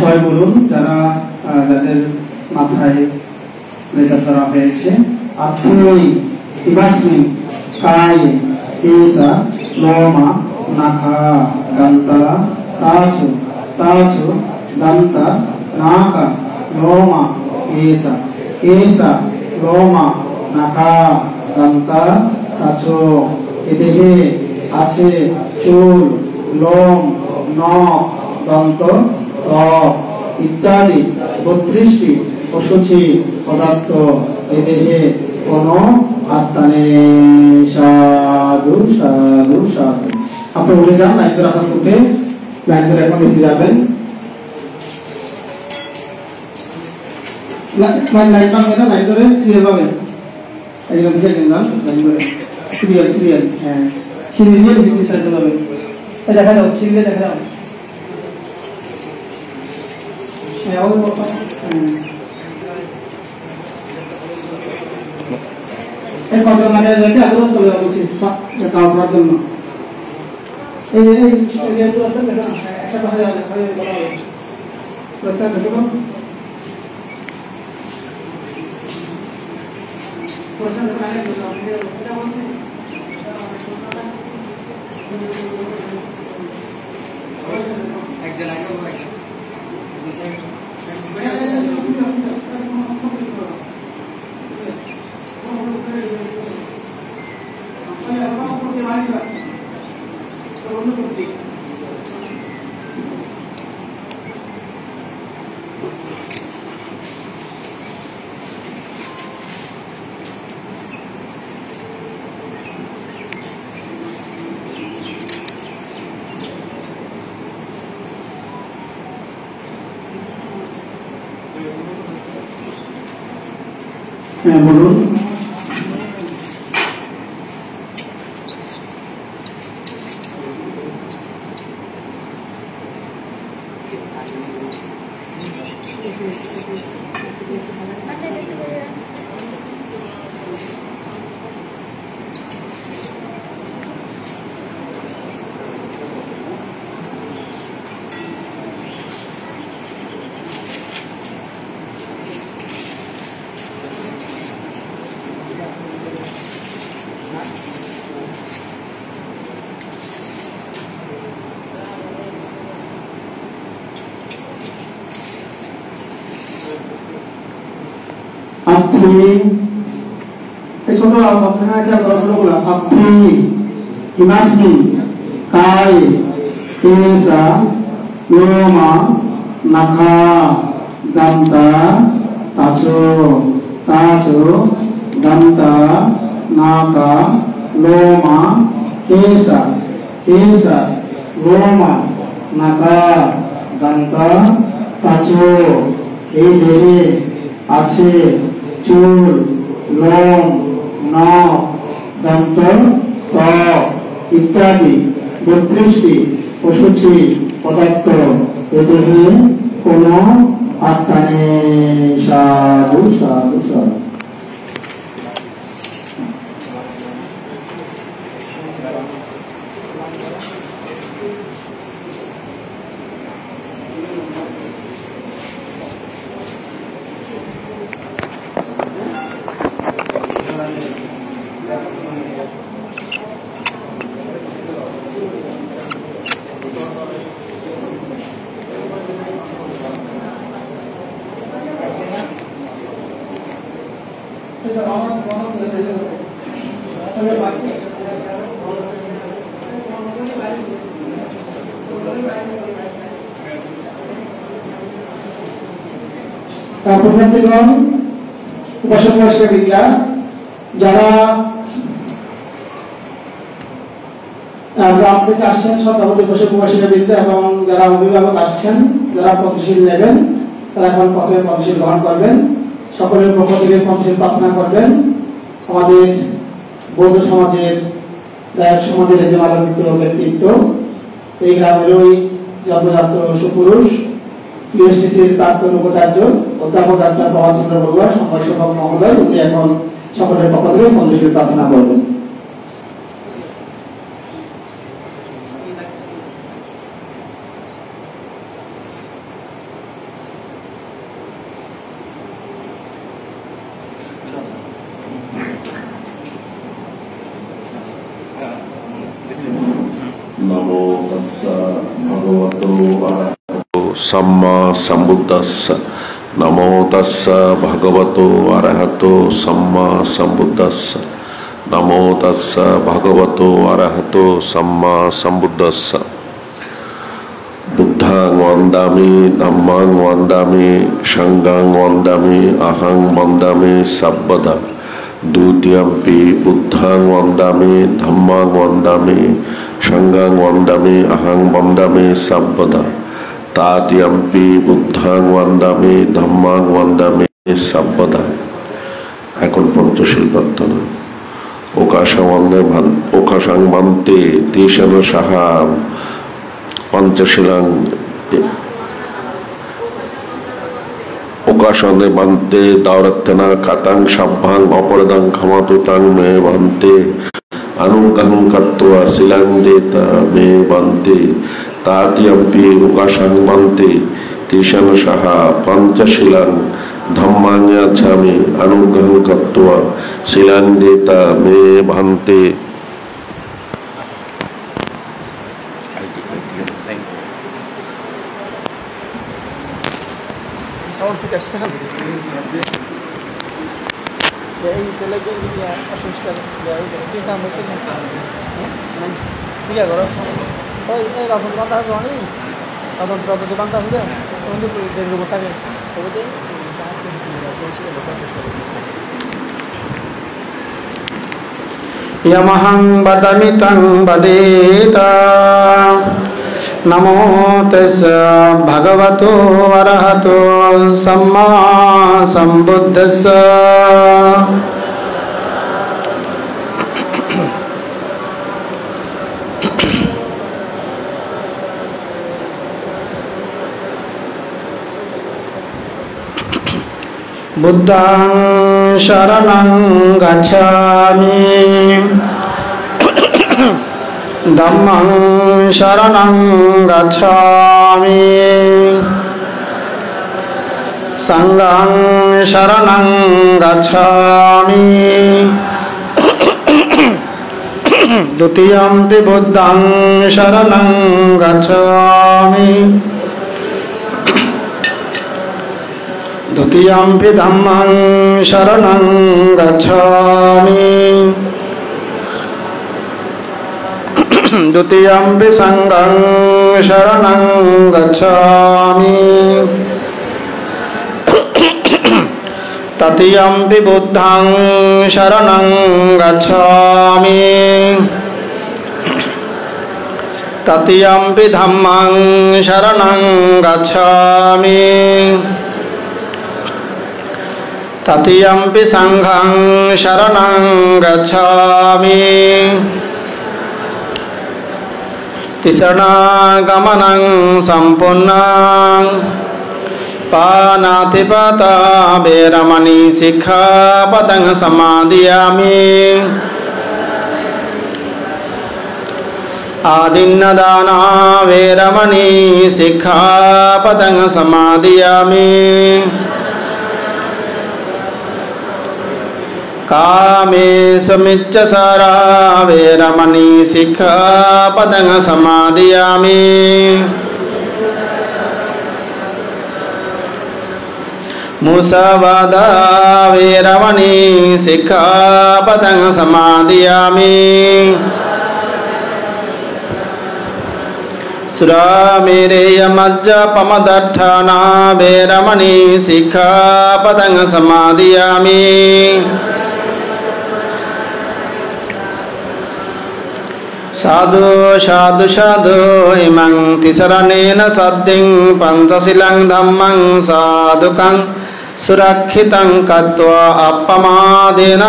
সবাই বলুন যারা যাদের মাথায় লেজার করা হয়েছে আত্মই ইবাসমি কায় কেসা লোমা নাখা দন্তা তাচু তাচু দন্তা নাকা লোমা কেসা কেসা লোমা নাখা দন্তা তাচু এদেহে আছে চুল লোম নখ দন্ত ত্বক ইত্যাদি 32টি অশুচি পদার্থ এ দেহে কোনো আত্মা নেই। সাধু সাধু সাধু। আপনি উঠে যান, লাইন ধরে আসার সঙ্গে লাইন ধরে এখন এসে যাবেন। লাইন পাবেন না, লাইন ধরে সিরিয়াল পাবেন। একদম ঠিক আছে, লাইন ধরে সিরিয়াল সিরিয়াল। হ্যাঁ, সিরিয়াল জিনিসটা চলে যাবে। দেখা যাও, সিরিয়াল দেখা যাও। কত লাগে রেখে আগ্রহ চলে যাবো করার জন্য। এই একটা কথা বলুন। ছোট কথাটা প্রশ্নগুলো আপনি ইমাসমি কায় केसा लोमा नखा दंता ताचो दंता नाका लोमा केसा लोमा नखा दंता ताचो এই দেহে আছে চুল লোম নখ দন্ত ত্বক ইত্যাদি 32টি অসুচি পদার্থ এ দেহে কোনো আত্মা নেই। সাধু সাধু সাধু। প্রধানগণ উপাসক উপাসিকা যারা গ্রাম থেকে আসছেন সভাপতি উপাসক উপাসিকা এবং যারা অভিভাবক আসছেন যারা পঞ্চশীল নেবেন তারা এখন প্রথমে পঞ্চশীল গ্রহণ করবেন। সকলের পক্ষ থেকে পঞ্চশীল প্রার্থনা করবেন। আমাদের বৌদ্ধ সমাজের গায়ক সমাজের একজন আলোকিত ব্যক্তিত্ব, এই গ্রামেরই জন্মজাত সুপুরুষ ইউএসটিসির প্রাক্তন উপাচার্য অধ্যাপক ডাক্তার প্রভাত চন্দ্র বড়ুয়া সমাজসেবক মহোদয়, উনি এখন সকলের পক্ষ থেকে পঞ্চশীল প্রার্থনা করবেন। नमो तस्सा भगवतो अरहतो सम्मा सम्बुद्धस्सा। नमो तस्सा भगवतो अरहतो सम्मा सम्बुद्धस्सा। नमो तस्सा भगवतो अरहतो सम्मा सम्बुद्धस्सा। बुद्धां वन्दामि धम्मां वन्दामि संघां वन्दामि अहं वन्दामि सर्वदा। द्वितीयम्पि बुद्धां वन्दामि धम्मां वन्दामि संघां वन्दामि अहं वन्दामि सर्वदा। तृतीयम्पि बुद्धां वन्दामि धम्मां वन्दामि सर्वदा। এখন পঞ্চশীল প্রার্থনা। ওকাশাং মান্তে তেষান সাহা পঞ্চশীলাং ওকাশনে বান্তে দাওরাত্তেনা কাতাং সাভ্যাং অপরদাং ক্ষমাতুতাং মে বান্তে अनुग्रहं कृत्वा शिलां देता मे बन्ते। तृतीयम्पि ओकाशां बन्ते तेषां सहा पञ्चशीलां धम्मां याचामि अनुग्रहं कृत्वा शिलां देता मे बन्ते। এই তেলের অসুস্থ চিন্তা করতে ঠিক আছে ওই এই রকম বান্ধা আছে অনেক তদন্ত বান্ধা আছে দেড় উপর থাকে यमहं वदामि तं वदेता। नमो तस्सा भगवतो अरहतो सम्मा सम्बुद्धस्सा। बुद्धं शरणं गच्छामि धम्मं शरणं गच्छामि संघं शरणं गच्छामि द्वितीयम्पि बुद्धं शरणं गच्छामि द्वितीयम्पि धम्मं शरणं गच्छामि द्वितीयम्पि संघं शरणं गच्छामि तृतीयंपि बुद्धं शरणं गच्छामि तृतीयंपि धम्मं शरणं गच्छामि तृतीयंपि संघं शरणं गच्छामि तिसरणागमनं सम्पूर्णं पानातिपाता वेरमणि सिक्खापदं समादयामि आदिन्नदाना वेरमणि सिक्खापदं समादयामि कामेषु मिच्छाचारा वेरमणि सिक्खापदं समादयामि मुसावादा वेरमणि सिक्खापदं समादयामि सुरामेरेयमज्जपमदट्ठना वेरमणि सिक्खापदं समादयामि साधु साधु साधु इमं तिसरणेन सद्दिं पञ्चशीलं धम्मं साधुकं सुरक्षितं कृत्वा अपमादेन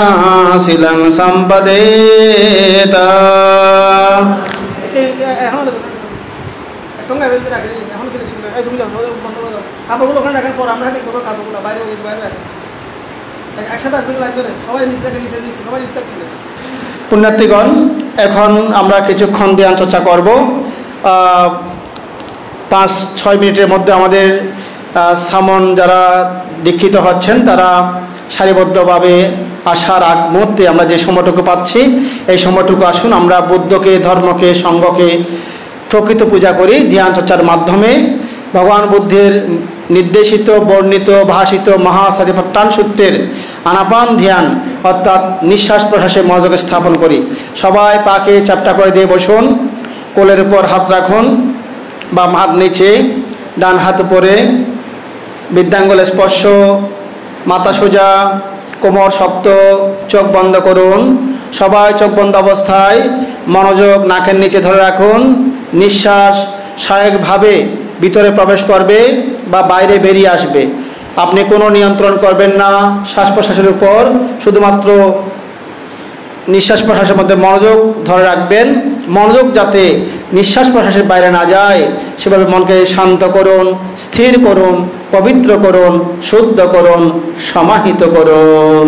शीलं सम्पदेत কাপড়গুলো ওখানে রাখার পর আমরা দেখবো কাপড়গুলো বাইরে একসাথে আসবে লাগবে সবাই নিচে সবাই নিচে পুণ্যার্থীগণ, এখন আমরা কিছুক্ষণ ধ্যান চর্চা করব। 5-6 মিনিটের মধ্যে আমাদের সামন যারা দীক্ষিত হচ্ছেন তারা সারিবদ্ধভাবে আসার আগ মুহূর্তে আমরা যে সময়টুকু পাচ্ছি এই সময়টুকু আসুন আমরা বুদ্ধকে, ধর্মকে, সঙ্ঘকে প্রকৃত পূজা করি ধ্যান চর্চার মাধ্যমে। ভগবান বুদ্ধের নির্দেশিত, বর্ণিত, ভাষিত মহাসতিপট্টান সূত্রের আনাপান ধ্যান অর্থাৎ নিঃশ্বাস প্রশ্বাসে মনোযোগ স্থাপন করি। সবাই পাকে চাপটা করে দিয়ে বসুন, কোলের উপর হাত রাখুন, বাম হাত নিচে, ডান হাত উপরে, বৃদ্ধাঙ্গুল স্পর্শ, মাথা সোজা, কোমর শক্ত, চোখ বন্ধ করুন। সবাই চোখ বন্ধ অবস্থায় মনোযোগ নাকের নিচে ধরে রাখুন। নিঃশ্বাস স্বাভাবিকভাবে ভিতরে প্রবেশ করবে বা বাইরে বেরিয়ে আসবে। আপনি কোনো নিয়ন্ত্রণ করবেন না শ্বাস প্রশ্বাসের উপর, শুধুমাত্র নিঃশ্বাস প্রশ্বাসের মধ্যে মনোযোগ ধরে রাখবেন। মনোযোগ যাতে নিঃশ্বাস প্রশ্বাসের বাইরে না যায় সেভাবে মনকে শান্ত করুন, স্থির করুন, পবিত্র করুন, শুদ্ধ করুন, সমাহিত করুন।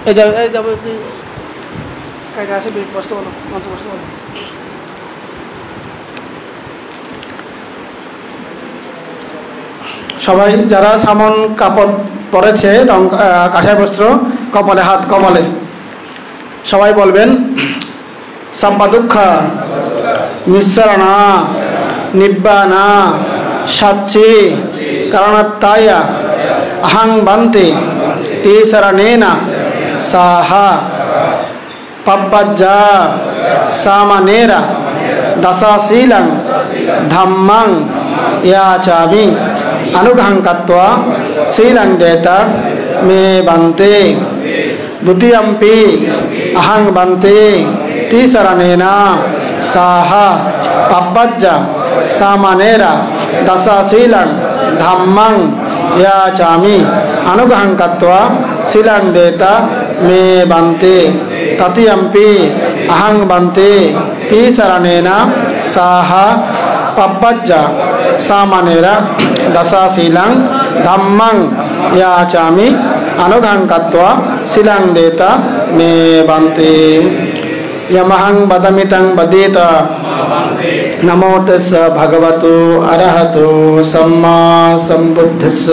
এই যাবে কাকা আসে বসতে বলো, মঞ্চ বসতে বলো। সবাই যারা সামন কাপড় পরেছে রং কাঁসাই বস্ত্র, কপালে হাত কপালে, সবাই বলবেন সাম্পা দুঃখ নিঃসরণা নিব্বানা সাচ্চি কারণাত্তায়া আহং বান্তে তিসরণেনা সাহা পব্বজ্জা সামানেরা দশাশীলং ধম্মং ইয়াচামি अनुग्रहं कृत्वा शीलं देता मे बन्ते द्वितीयम्पि अहं बन्ते तीसरनेन सह पब्बज्ज सामनेरा दशशीलं धम्मं याचामि अनुग्रहं कृत्वा शीलं देता मे बन्ते तृतीयम्पि अहं बन्ते तीसरनेन सह पब्बज्ज सामनेरा दशशीलं धम्मं याचामि अनुग्रहं कृत्वा शीलं देता मे बन्ते यमहं वदमितं वदेत नमो तस्स भगवतो अरहतो सम्मा सम्बुद्धस्स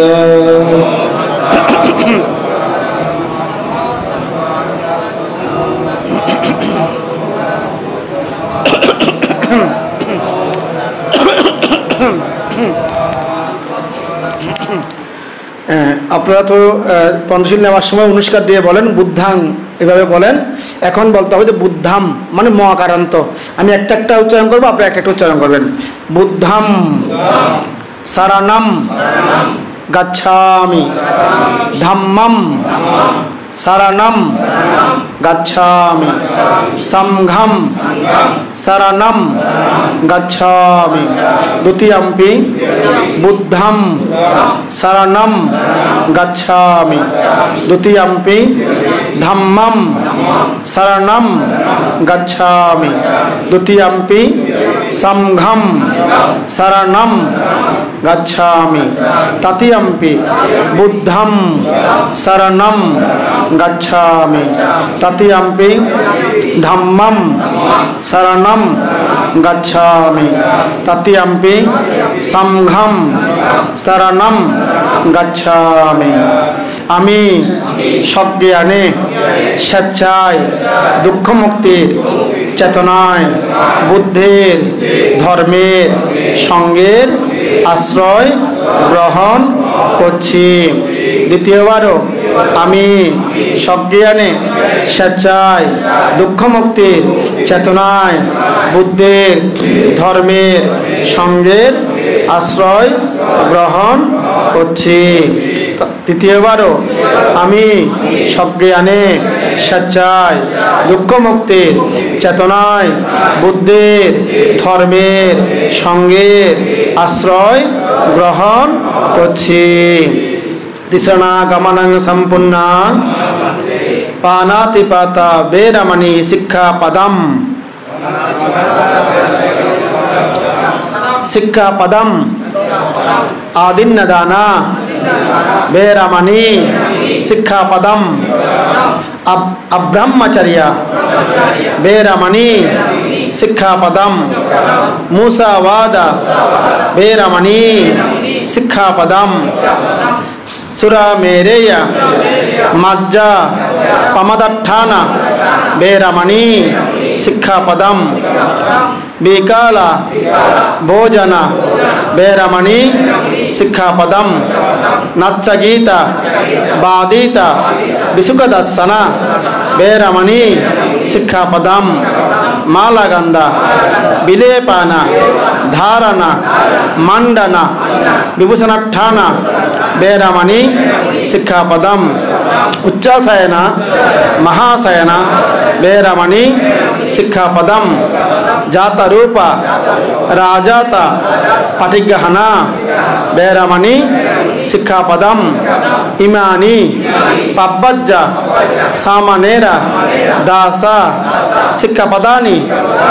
আপনারা তো পঞ্চশীল নেওয়ার সময় অনুষ্কার দিয়ে বলেন বুদ্ধাং, এভাবে বলেন। এখন বলতে হবে যে বুদ্ধাম মানে মকারান্ত। আমি একটা একটা উচ্চারণ করবো, আপনি একটা একটা উচ্চারণ করবেন। বুদ্ধাম শরণম গচ্ছামি, ধম্মম শরণম গচ্ছামি, সংঘম শরণম গচ্ছামি, দ্বিতীয়ম্পি বুদ্ধম শরণম গচ্ছামি, দ্বিতীয়ম্পি ধম্মম শরণম গচ্ছামি, দ্বিতীয়ম্পি সংঘম শরণম গচ্ছামি, তৃতীয়ম্পি বুদ্ধম শরণম গচ্ছামি, তৃতীয়ম্পি ধম্মম শরণম গচ্ছামি, তৃতীয়ম্পি সংঘম শরণম গচ্ছামি। আমি সজ্ঞানে স্বেচ্ছায় দুঃখ মুক্তির চেতনায় বুদ্ধের ধর্মের সঙ্গের আশ্রয় গ্রহণ করছি। দ্বিতীয়বারও আমি সজ্ঞানে স্বেচ্ছায় দুঃখ মুক্তির চেতনায় বুদ্ধের ধর্মের সঙ্গের আশ্রয় গ্রহণ করছি। তৃতীয়বারও আমি সজ্ঞানে স্বেচ্ছায় দুঃখ মুক্তির চেতনায় বুদ্ধের ধর্মের সঙ্গের আশ্রয় গ্রহণ করছি। তিসরণা গমনং সম্পূর্ণা পানাতিপাতা বেরমণি শিক্ষাপদম, শিক্ষাপদম आदिन्नदाना बेरमणि शिक्षापदम अब्रह्मचर्य बेरमणि शिक्षापदम मूसावाद बेरमणि शिक्षापदम सुरामेरेय मज्जा पमदट्ठान बेरमणि शिक्षापदम विकाल भोजन बेरमणि शिक्षापदम नच्चगीत बादीत विसुखदर्शन बेरमणि शिक्षापदम मालगंध विलेपन धारण मंडन विभूषणठान बेरमणि शिक्षापदम उच्चाशयन महाशयन बेरमणि शिक्षापदम जात रूप राजात पटिगहन बेरमणि শিক্ষাপদম ইমানি পাব্বজ্জা সামানেরা দাসা শিক্ষাপদানি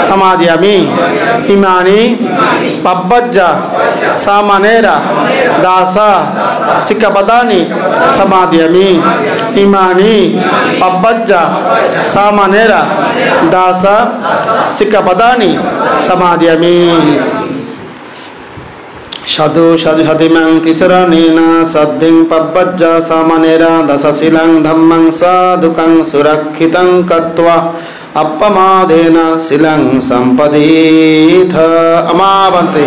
সমাদিয়ামি ইমানি পাব্বজ্জা সামানেরা দাসা শিক্ষাপদানি সমাদিয়ামি ইমানি পাব্বজ্জা সামানেরা দাসা শিক্ষাপদানি সমাদিয়ামি সাধু সাধু সাধিমাং তিসরণেনা সদ্ধিং পব্বজ্জা সামানেরা দশশিলাং ধম্মং সাধুকং সুরক্ষিতং কত্বা অপ্পমাদেনা শিলাং সম্পদীথ আমাবন্তে।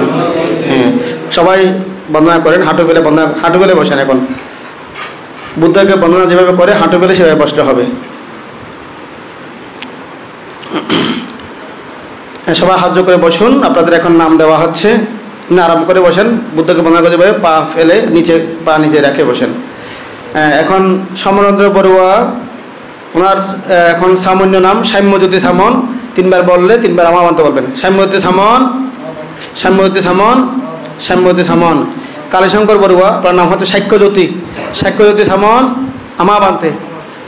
সবাই বন্দনা করেন, হাঁটু ফেলে বন্দনা, হাঁটু ফেলে বসেন। এখন বুদ্ধকে বন্দনা যেভাবে করে হাঁটু ফেলে সেভাবে বসতে হবে। সবাই হাত জোড় করে বসুন। আপনাদের এখন নাম দেওয়া হচ্ছে। আরাম করে বসেন, বুদ্ধকে বন্দনা করে যেভাবে পা ফেলে নিচে, পা নিচে রেখে বসেন। এখন সমরেন্দ্র বড়ুয়া, ওনার এখন সামান্য নাম সাম্যজ্যোতি সামন। 3 বার বললে 3 বার আমার মানতে বলবেন। সাম্যজ্যোতি সামন, সাম্যজ্যোতি সামন, সাম্যজ্যোতি সামন। কালীশঙ্কর বড়ুয়া, আপনার নাম হচ্ছে সাক্ষ্যজ্যোতি, সাক্ষ্যজ্যোতি সামন আমা বানতে,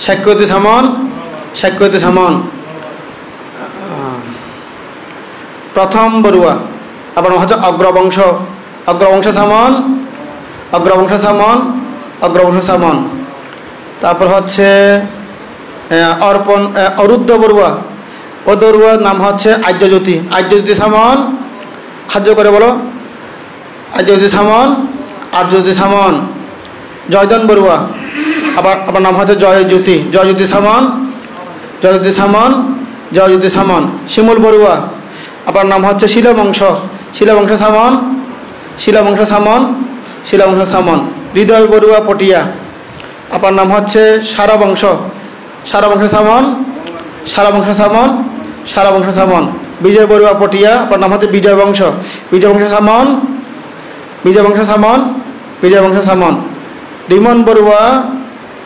সাক্ষ্যজ্যোতি সামন, সাক্ষ্যজ্যোতি সামন। প্রথম বড়ুয়া, আপনার নাম হচ্ছে অগ্রবংশ, অগ্রবংশ সামন, অগ্রবংশ সামন, অগ্রবংশ সামন। তারপর হচ্ছে অর্পণ অরুদ্ধ বড়ুয়া, ও বড়ুয়ার নাম হচ্ছে আর্যজ্যোতি, আর্যজ্যোতি সামন। হাত করে বলো, আর্যজ্যোতি সামন, আর্যজ্যোতি সামন। জয়দন বড়ুয়া, আবার আপনার নাম হচ্ছে জয়জ্যোতি, জয়জ্যোতি সামন, জয়জ্যোতি সামন, জয়জ্যোতি সামন। শিমুল বড়ুয়া, আপনার নাম হচ্ছে শিলবংশ, শিলবংশ সামন, শিলবংশ সামন, শিলবংশ সামন। হৃদয় বড়ুয়া পটিয়া, আপনার নাম হচ্ছে সারবংশ, সারবংশ সামন, সারবংশ সামন, সারবংশ সামন। বিজয় বড়ুয়া পটিয়া, আপনার নাম হচ্ছে বিজয় বংশ, বিজয় বংশ সামন, বিজয় বংশ সামন, বিজয় বংশ সামন। রিমন বড়ুয়া,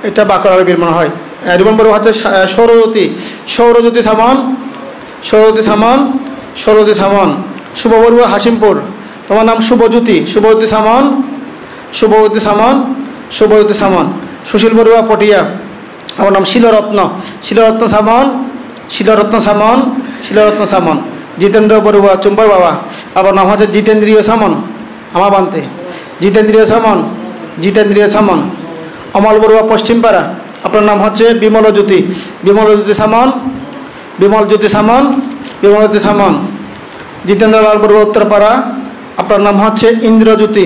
এটা বাঁকুড়ার বিরমন হয়। রিমন বড়ুয়া হচ্ছে সৌরজ্যোতি, সৌরজ্যোতি সামন, সৌরজ্যোতি সামন, সৌরজ্যোতি সামন। শুভ বড়ুয়া হাসিমপুর, তোমার নাম শুভজ্যোতি, শুভজ্যোতি সামন, শুভজ্যোতি সামন, শুভজ্যোতি সামন। সুশীল বড়ুয়া পটিয়া, আমার নাম শিলরত্ন, শিলরত্ন সামন, শিলরত্ন সামন, শিলরত্ন সামন। জিতেন্দ্র বড়ুয়া চুম্বর বাবা, আমার নাম হচ্ছে জিতেন্দ্রীয় সামন আমা বানতে, জিতেন্দ্রীয় সামন, জিতেন্দ্রীয় সামন। অমল বড়ুয়া পশ্চিমপাড়া, আপনার নাম হচ্ছে বিমলজ্যোতি, বিমলজ্যোতি সামন, বিমলজ্যোতি সামন, বিমলজ্যোতি সামন। জিতেন্দ্রলাল বড়ুয়া উত্তরপাড়া, আপনার নাম হচ্ছে ইন্দ্রজ্যোতি,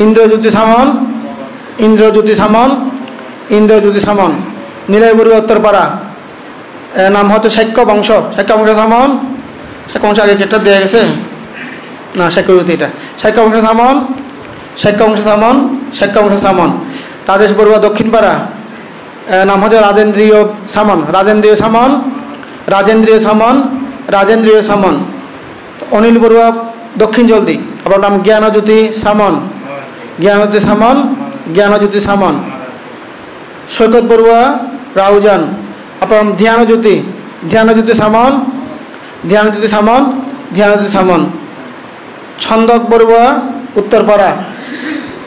ইন্দ্রজ্যোতি সামন, ইন্দ্রজ্যোতি সামন, ইন্দ্রজ্যোতি সামন। নীলয় বড়ুয়া উত্তরপাড়া, নাম হচ্ছে সাক্ষ্য বংশ, সাক্ষ্য বংশ সামন, সাক্ষ্য বংশ আগে কেটে দেওয়া গেছে না, সাক্ষ্যজ্যোতি এটা, সাক্ষ্য বংশ সামন, সাক্ষ্য বংশ সামন, সাক্ষ্য বংশ সামন। রাজেশ বড়ুয়া দক্ষিণপাড়া, নাম হচ্ছে রাজেন্দ্রীয় সামন, রাজেন্দ্রীয় সামন, রাজেন্দ্রীয় সামন, রাজেন্দ্রীয় সামন। অনিল বড়ুয়া দক্ষিণ জলদি, আপনার নাম জ্ঞানজ্যোতি সামন, জ্ঞানজ্যোতি সামন, জ্ঞানজ্যোতি সামন। সৈকত বড়ুয়া রাউজান, আপনার ধ্যানজ্যোতি, ধ্যানজ্যোতি সামন, ধ্যানজ্যোতি সামন, ধ্যানজ্যোতি সামন। ছন্দক বড়ুয়া উত্তরপাড়া,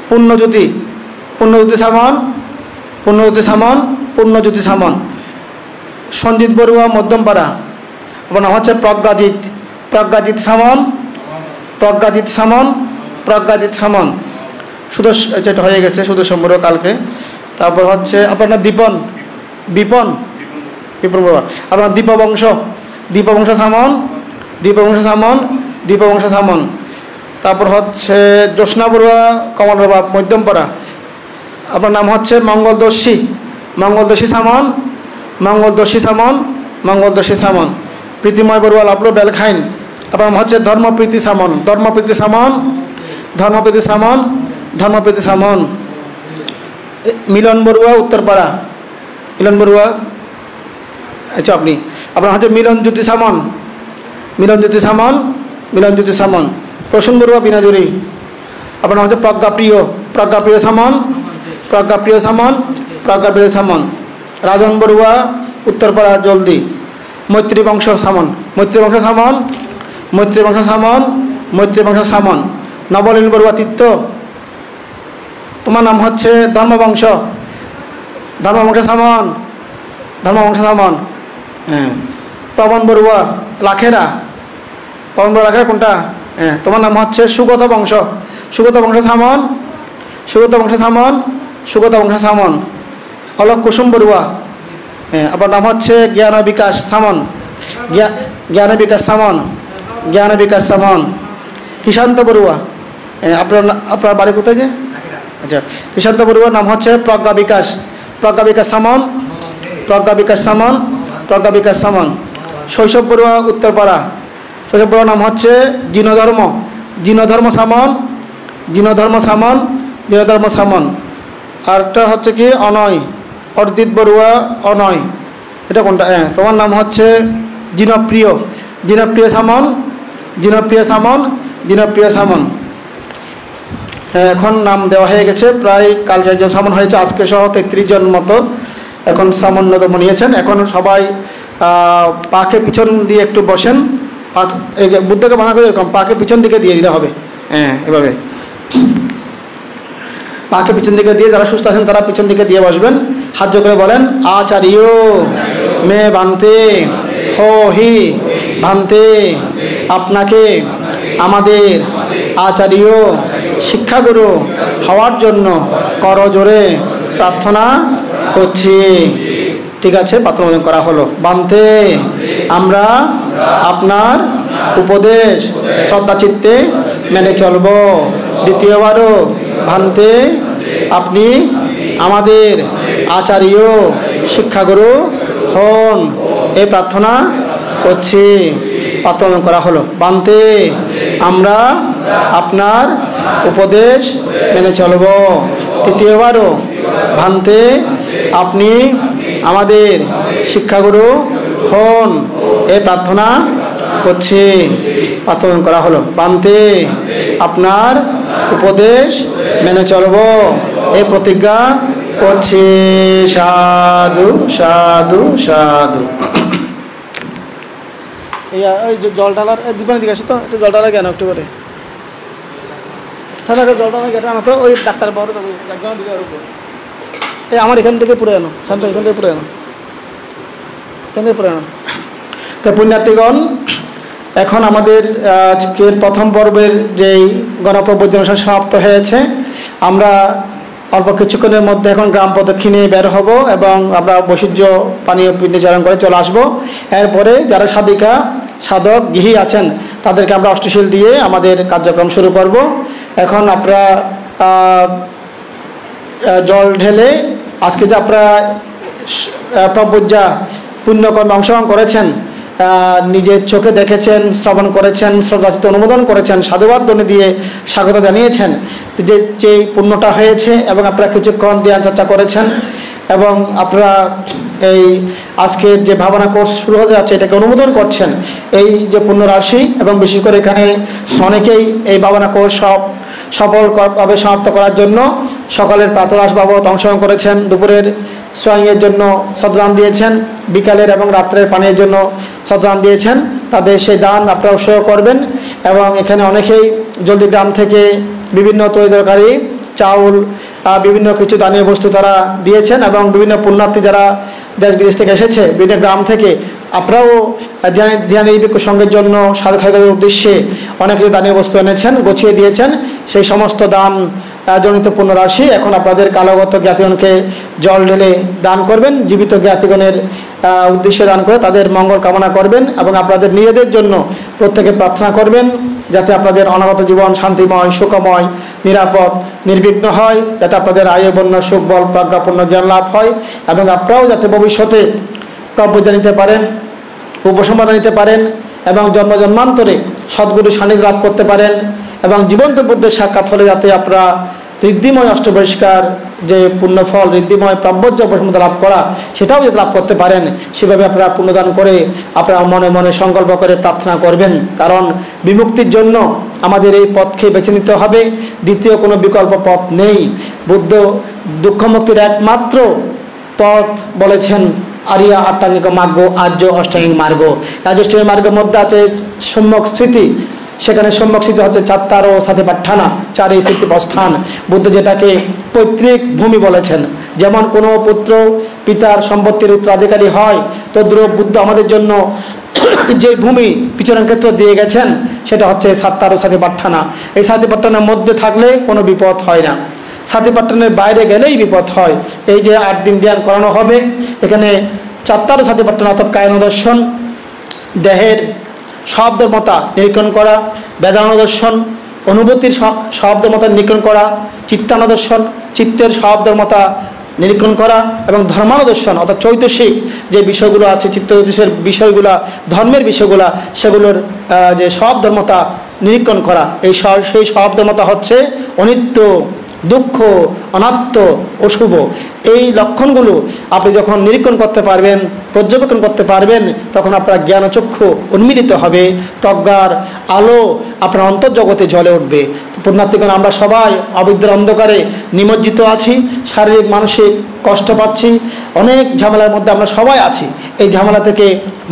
পূর্ণজ্যোতি, পূর্ণজ্যোতি সামন, পূর্ণজ্যোতি সামন, পূর্ণজ্যোতি সামন। সঞ্জিত বড়ুয়া মধ্যমপাড়া, আপনার নাম হচ্ছে প্রজ্ঞাজিৎ, প্রজ্ঞাজিৎ সামন, প্রজ্ঞাজিৎ সামন, প্রজ্ঞাজিৎ সামন। যেটা হয়ে গেছে সুদর্শন বড়ুয়া কালকে। তারপর হচ্ছে আপনার নাম দীপন, বিপন, বিপন বড়ুয়া, আপনার দীপবংশ, দীপবংশ সামন, দীপবংশ সামন, দীপবংশ সামন। তারপর হচ্ছে জ্যোৎস্না বড়ুয়া কমল বাবা মধ্যমপাড়া, আপনার নাম হচ্ছে মঙ্গলদর্শী, মঙ্গলদর্শী সামন, মঙ্গলদর্শী সামন, মঙ্গলদর্শী সামন। প্রীতিময় বড়ুয়া লাভলো বেলখাইন, আপনার নাম হচ্ছে ধর্মপ্রীতি সামন, ধর্মপ্রীতি সামন, ধর্মপ্রীতি সামন, ধর্মপ্রীতি সামন। মিলন বড়ুয়া উত্তরপাড়া, মিলন বড়ুয়া আচ্ছা আপনি, আপনার হচ্ছে মিলনজ্যোতি সামন, মিলনজ্যোতি সামন, মিলনজ্যোতি সামন। প্রসূন বড়ুয়া বিনাজুরি, আপনার হচ্ছে প্রজ্ঞাপ্রিয়, প্রজ্ঞাপ্রিয় সামন, প্রজ্ঞাপ্রিয় সামন, প্রজ্ঞাপ্রিয় সামন। রাজন বড়ুয়া উত্তরপাড়া জলদি, মৈত্রী বংশ সামন, মৈত্রী বংশ সামন, মৈত্রী বংশ সামন, মৈত্রী বংশ সামন। নবলীন বড়ুয়া তীর্থ, তোমার নাম হচ্ছে ধর্মবংশ সামন, ধর্মবংশ সামন। হ্যাঁ, পবন বড়ুয়া লাখেরা, পবন বড়ুয়া লাখেরা কোনটা? হ্যাঁ, তোমার নাম হচ্ছে সুগত বংশ সামন, সুগত বংশ সামন। অলক কুসুম বড়ুয়া, হ্যাঁ, আপনার নাম হচ্ছে জ্ঞান বিকাশ সামন, জ্ঞান বিকাশ সামন। কিশান্ত বড়ুয়া, আপনার বাড়ি কোথায় যে? আচ্ছা, কিশান্ত বড়ুয়ার নাম হচ্ছে প্রজ্ঞা বিকাশ সামন। শৈশব বড়ুয়া উত্তরপাড়া, শৈশব বড়ুয়ার নাম হচ্ছে জিনধর্ম সামন। আরটা হচ্ছে কি অনয়, অর্দিত বড়ুয়া অনয়, এটা কোনটা? হ্যাঁ, তোমার নাম হচ্ছে জিনপ্রিয় সামন। হ্যাঁ, এখন নাম দেওয়া হয়ে গেছে, প্রায় কালকে একজন সামন হয়েছে, আজকে সহ 33 জন মতো এখন সামন্যতম নিয়েছেন। এখন সবাই পাকে পিছন দিয়ে একটু বসেন, বুদ্ধকে বানা করে এরকম পাকে পিছন দিকে দিয়ে দিতে হবে। হ্যাঁ, এভাবে পাকে পিছন দিকে দিয়ে, যারা সুস্থ আছেন তারা পিছন দিকে দিয়ে বসবেন। হাত জোর করে বলেন আচার্য মে বান্তে হো হি ভান্তে, আপনাকে আমাদের আচার্য শিক্ষাগুরু হওয়ার জন্য করজোরে প্রার্থনা করছি। ঠিক আছে, প্রার্থনা করা হলো। বান্তে, আমরা আপনার উপদেশ শ্রদ্ধা চিত্তে মেনে চলব। দ্বিতীয়বারও ভান্তে, আপনি আমাদের আচার্য শিক্ষাগুরু হন, এই প্রার্থনা করছি। প্রার্থনা করা হলো। বান্তে, আমরা আপনার উপদেশ মেনে চলব। তৃতীয়বারও ভান্তে, আপনি আমাদের শিক্ষাগুরু হন, এই প্রার্থনা করছি। প্রার্থনা করা হলো। বান্তে, আপনার উপদেশ মেনে চলব, এই প্রতিজ্ঞা করছি। সাধু সাধু সাধু। এই যে জল ঢালার দীপানি দিকে আসো তো, একটু জল ঢালার কেন একটু করে স্যার, জল ঢালার গেটা আনো তো, ওই ডাক্তার বড় একদম দিকে উপর। এই আমার এখান থেকে পুরো আনো, শান্ত এখান থেকে পুরো আনো, এখান থেকে পুরো আনো। তো পুণ্যার্থীগণ, এখন আমাদের আজকের প্রথম পর্বের যেই গণপ্রবৃত্তি অনুষ্ঠান সমাপ্ত হয়েছে। আমরা অল্প কিছুক্ষণের মধ্যে এখন গ্রাম প্রদক্ষিণে বের হব এবং আমরা বৈশুজ্য পানীয় পিণ্ডচারণ করে চলে আসবো। এরপরে যারা সাধিকা সাধক গৃহী আছেন তাদেরকে আমরা অষ্টশীল দিয়ে আমাদের কার্যক্রম শুরু করব। এখন আপনারা জল ঢেলে আজকে যে আপনারা প্রবজ্জা পুণ্যকর্মে অংশগ্রহণ করেছেন, নিজের চোখে দেখেছেন, শ্রবণ করেছেন, শ্রদ্ধাচিত অনুমোদন করেছেন, সাধুবাদ ধ্বনি দিয়ে স্বাগত জানিয়েছেন, যে পুণ্যটা হয়েছে এবং আপনারা কিছুক্ষণ ধ্যান চর্চা করেছেন এবং আপনারা এই আজকের যে ভাবনা কোর্স শুরু হতে যাচ্ছে এটাকে অনুমোদন করছেন। এই যে পুণ্য রাশি, এবং বিশেষ করে এখানে অনেকেই এই ভাবনা কোর্স সফলভাবে সমাপ্ত করার জন্য সকালের প্রাতরাশ বাবদ অংশগ্রহণ করেছেন, দুপুরের সোয়াইংয়ের জন্য শ্রদ্ধাদান দিয়েছেন, বিকালের এবং রাত্রের পানির জন্য শ্রদ্ধাদান দিয়েছেন। তাদের সেই দান আপনারা উৎসর্গ করবেন। এবং এখানে অনেকেই জলদি গ্রাম থেকে বিভিন্ন তৈরি চাউল, বিভিন্ন কিছু দানীয় বস্তু তারা দিয়েছেন এবং বিভিন্ন পুণ্যার্থী যারা দেশ বিদেশ থেকে এসেছে বিভিন্ন গ্রাম থেকে, আপনারাও ধ্যানদীপিক সঙ্গের জন্য সাধু খাদ্যের উদ্দেশ্যে অনেক কিছু দানীয় বস্তু এনেছেন, গুছিয়ে দিয়েছেন। সেই সমস্ত দান জনিত পুণ্যরাশি এখন আপনাদের কালগত জ্ঞাতিগণকে জল ঢেলে দান করবেন। জীবিত জ্ঞাতিগণের উদ্দেশ্যে দান করে তাদের মঙ্গল কামনা করবেন এবং আপনাদের নিজেদের জন্য প্রত্যেকে প্রার্থনা করবেন যাতে আপনাদের অনাগত জীবন শান্তিময়, সুখময়, নিরাপদ, নির্বিঘ্ন হয়, যাতে আপনাদের আয়ু বন্য সুখ বল প্রজ্ঞাপূর্ণ জ্ঞান লাভ হয় এবং আপনারাও যাতে ভবিষ্যতে প্রবজ্ঞা নিতে পারেন, উপসম্পাদন নিতে পারেন এবং জন্ম জন্মান্তরে সদ্গুরু সান্নিধ্য লাভ করতে পারেন এবং জীবন্ত বুদ্ধের সাক্ষাৎ হলে যাতে আপনারা ঋদ্ধিময় অষ্টবহিষ্কার যে পুণ্যফল, ঋদ্ধিময় প্রাব্যজ্য প্রসম্মতা লাভ করা, সেটাও যাতে লাভ করতে পারেন, সেভাবে আপনারা পুণ্যদান করে আপনারা মনে মনে সংকল্প করে প্রার্থনা করবেন। কারণ বিমুক্তির জন্য আমাদের এই পথকে বেছে নিতে হবে, দ্বিতীয় কোনো বিকল্প পথ নেই। বুদ্ধ দুঃখমুক্তির একমাত্র পথ বলেছেন আরিয়া আট্টাঙ্গিক মার্গ, আর্য অষ্টাঙ্গিক মার্গ। আর্য অষ্টাঙ্গিক মার্গের মধ্যে আছে সম্যক স্মৃতি, সেখানে সম্যক সিদ্ধ হচ্ছে চাত্তারো সাথে পাঠানা, চারে স্মৃতি প্রস্থান। বুদ্ধ যেটাকে পৈতৃক ভূমি বলেছেন, যেমন কোনো পুত্র পিতার সম্পত্তির উত্তরাধিকারী হয়, তদ্রূপ বুদ্ধ আমাদের জন্য যে ভূমি বিচরণ ক্ষেত্র দিয়ে গেছেন সেটা হচ্ছে চাত্তারো সাথে পাঠানা। এই সাথে পাঠানার মধ্যে থাকলে কোনো বিপদ হয় না, সাথী পাট্টানের বাইরে গেলেই বিপদ হয়। এই যে 8 দিন ধ্যান করানো হবে, এখানে চাত্তারো সাথী পাট্টান অর্থাৎ কায়ন দর্শন, দেহের সব ধর্মতা নিরীক্ষণ করা, বেদান্ত দর্শন, অনুভূতির সব ধর্মতা নিরীক্ষণ করা, চিত্তানুদর্শন, চিত্তের সব ধর্মতা নিরীক্ষণ করা, এবং ধর্মানুদর্শন অর্থাৎ চৈতসিক যে বিষয়গুলো আছে, চিত্তজ্যোতিষের বিষয়গুলা, ধর্মের বিষয়গুলা, সেগুলোর যে সব ধর্মতা নিরীক্ষণ করা। সেই সব ধর্মতা হচ্ছে অনিত্য, দুঃখ, অনাত্ম, অশুভ। এই লক্ষণগুলো আপনি যখন নিরীক্ষণ করতে পারবেন, পর্যবেক্ষণ করতে পারবেন, তখন আপনার জ্ঞানচক্ষু উন্মীলিত হবে, প্রজ্ঞার আলো আপনার অন্তর্জগতে জ্বলে উঠবে। পুণ্যার্থীগণ, আমরা সবাই অবিদ্যার অন্ধকারে নিমজ্জিত আছি, শারীরিক মানসিক কষ্ট পাচ্ছি, অনেক ঝামেলার মধ্যে আমরা সবাই আছি। এই ঝামেলা থেকে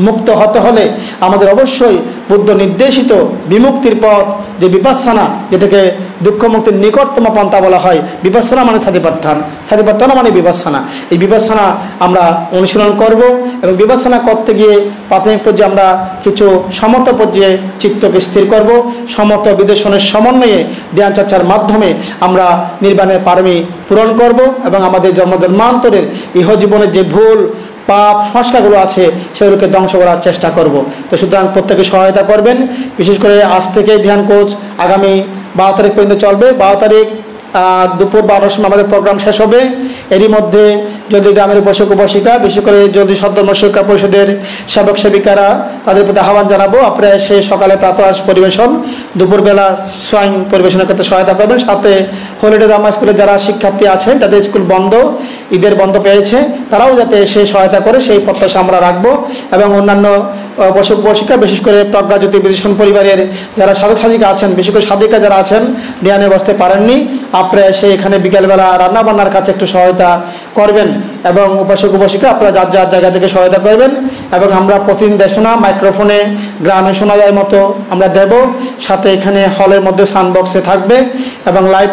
মুক্ত হতে হলে আমাদের অবশ্যই বুদ্ধ নির্দেশিত বিমুক্তির পথ যে বিপাসনা, যেটাকে দুঃখ মুক্তির নিকটতম পন্থা বলা হয়, বিপাসনা মানে সাতিপাট্টান, সাতিপাট্টান মানে বিপাসনা। এই বিপাসনা আমরা অনুশীলন করব, এবং বিপাসনা করতে গিয়ে প্রাথমিক পর্যায়ে আমরা কিছু সমত পর্যায়ে চিত্তকে স্থির করব, সমত বিদেশনের সমন্বয়ে ধ্যান চর্চার মাধ্যমে আমরা নির্বাণের পারমি পূরণ করব, এবং আমাদের জন্মজন্মান্তরের ইহজীবনের যে ভুল পাপ সংস্কারগুলো আছে সেগুলোকে ধ্বংস করার চেষ্টা করব। তো সুতরাং প্রত্যেকে সহায়তা করবেন। বিশেষ করে আজ থেকে ধ্যান কোচ আগামী 12 তারিখ পর্যন্ত চলবে। 12 তারিখ দুপুর 12টার সময় আমাদের প্রোগ্রাম শেষ হবে। এরই মধ্যে যদি গ্রামের উপাসক উপাসিকা, বিশেষ করে যদি সদ্ধর্ম শিক্ষা পরিষদের সেবক সেবিকারা, তাদের প্রতি আহ্বান জানাবো, আপনারা এসে সকালে প্রাতঃ পরিবেশন, দুপুরবেলা স্বয়ং পরিবেশনের ক্ষেত্রে সহায়তা করবেন। সাথে হলিডে জামা স্কুলের যারা শিক্ষার্থী আছেন, তাদের স্কুল বন্ধ, ঈদের বন্ধ পেয়েছে, তারাও যাতে এসে সহায়তা করে সেই প্রত্যাশা আমরা রাখবো। এবং অন্যান্য উপাসক উপাসিকা, বিশেষ করে প্রজ্ঞাজ্যোতি বিদেশন পরিবারের যারা সাধক সাধিকা আছেন, বিশেষ করে সাধিকা যারা আছেন, ধ্যানে বসতে পারেননি, আপনারা এসে এখানে বিকেলবেলা রান্নাবান্নার কাছে একটু সহায়তা করবেন, এবং উপাসক উপাসিকা আপনারা যার যার জায়গা থেকে সহায়তা করবেন। এবং আমরা প্রতিদিন দেশনা মাইক্রোফোনে গ্রামে শোনা যায় মতো আমরা দেব, সাথে এখানে হলের মধ্যে সাউন্ড বক্সে থাকবে এবং লাইভ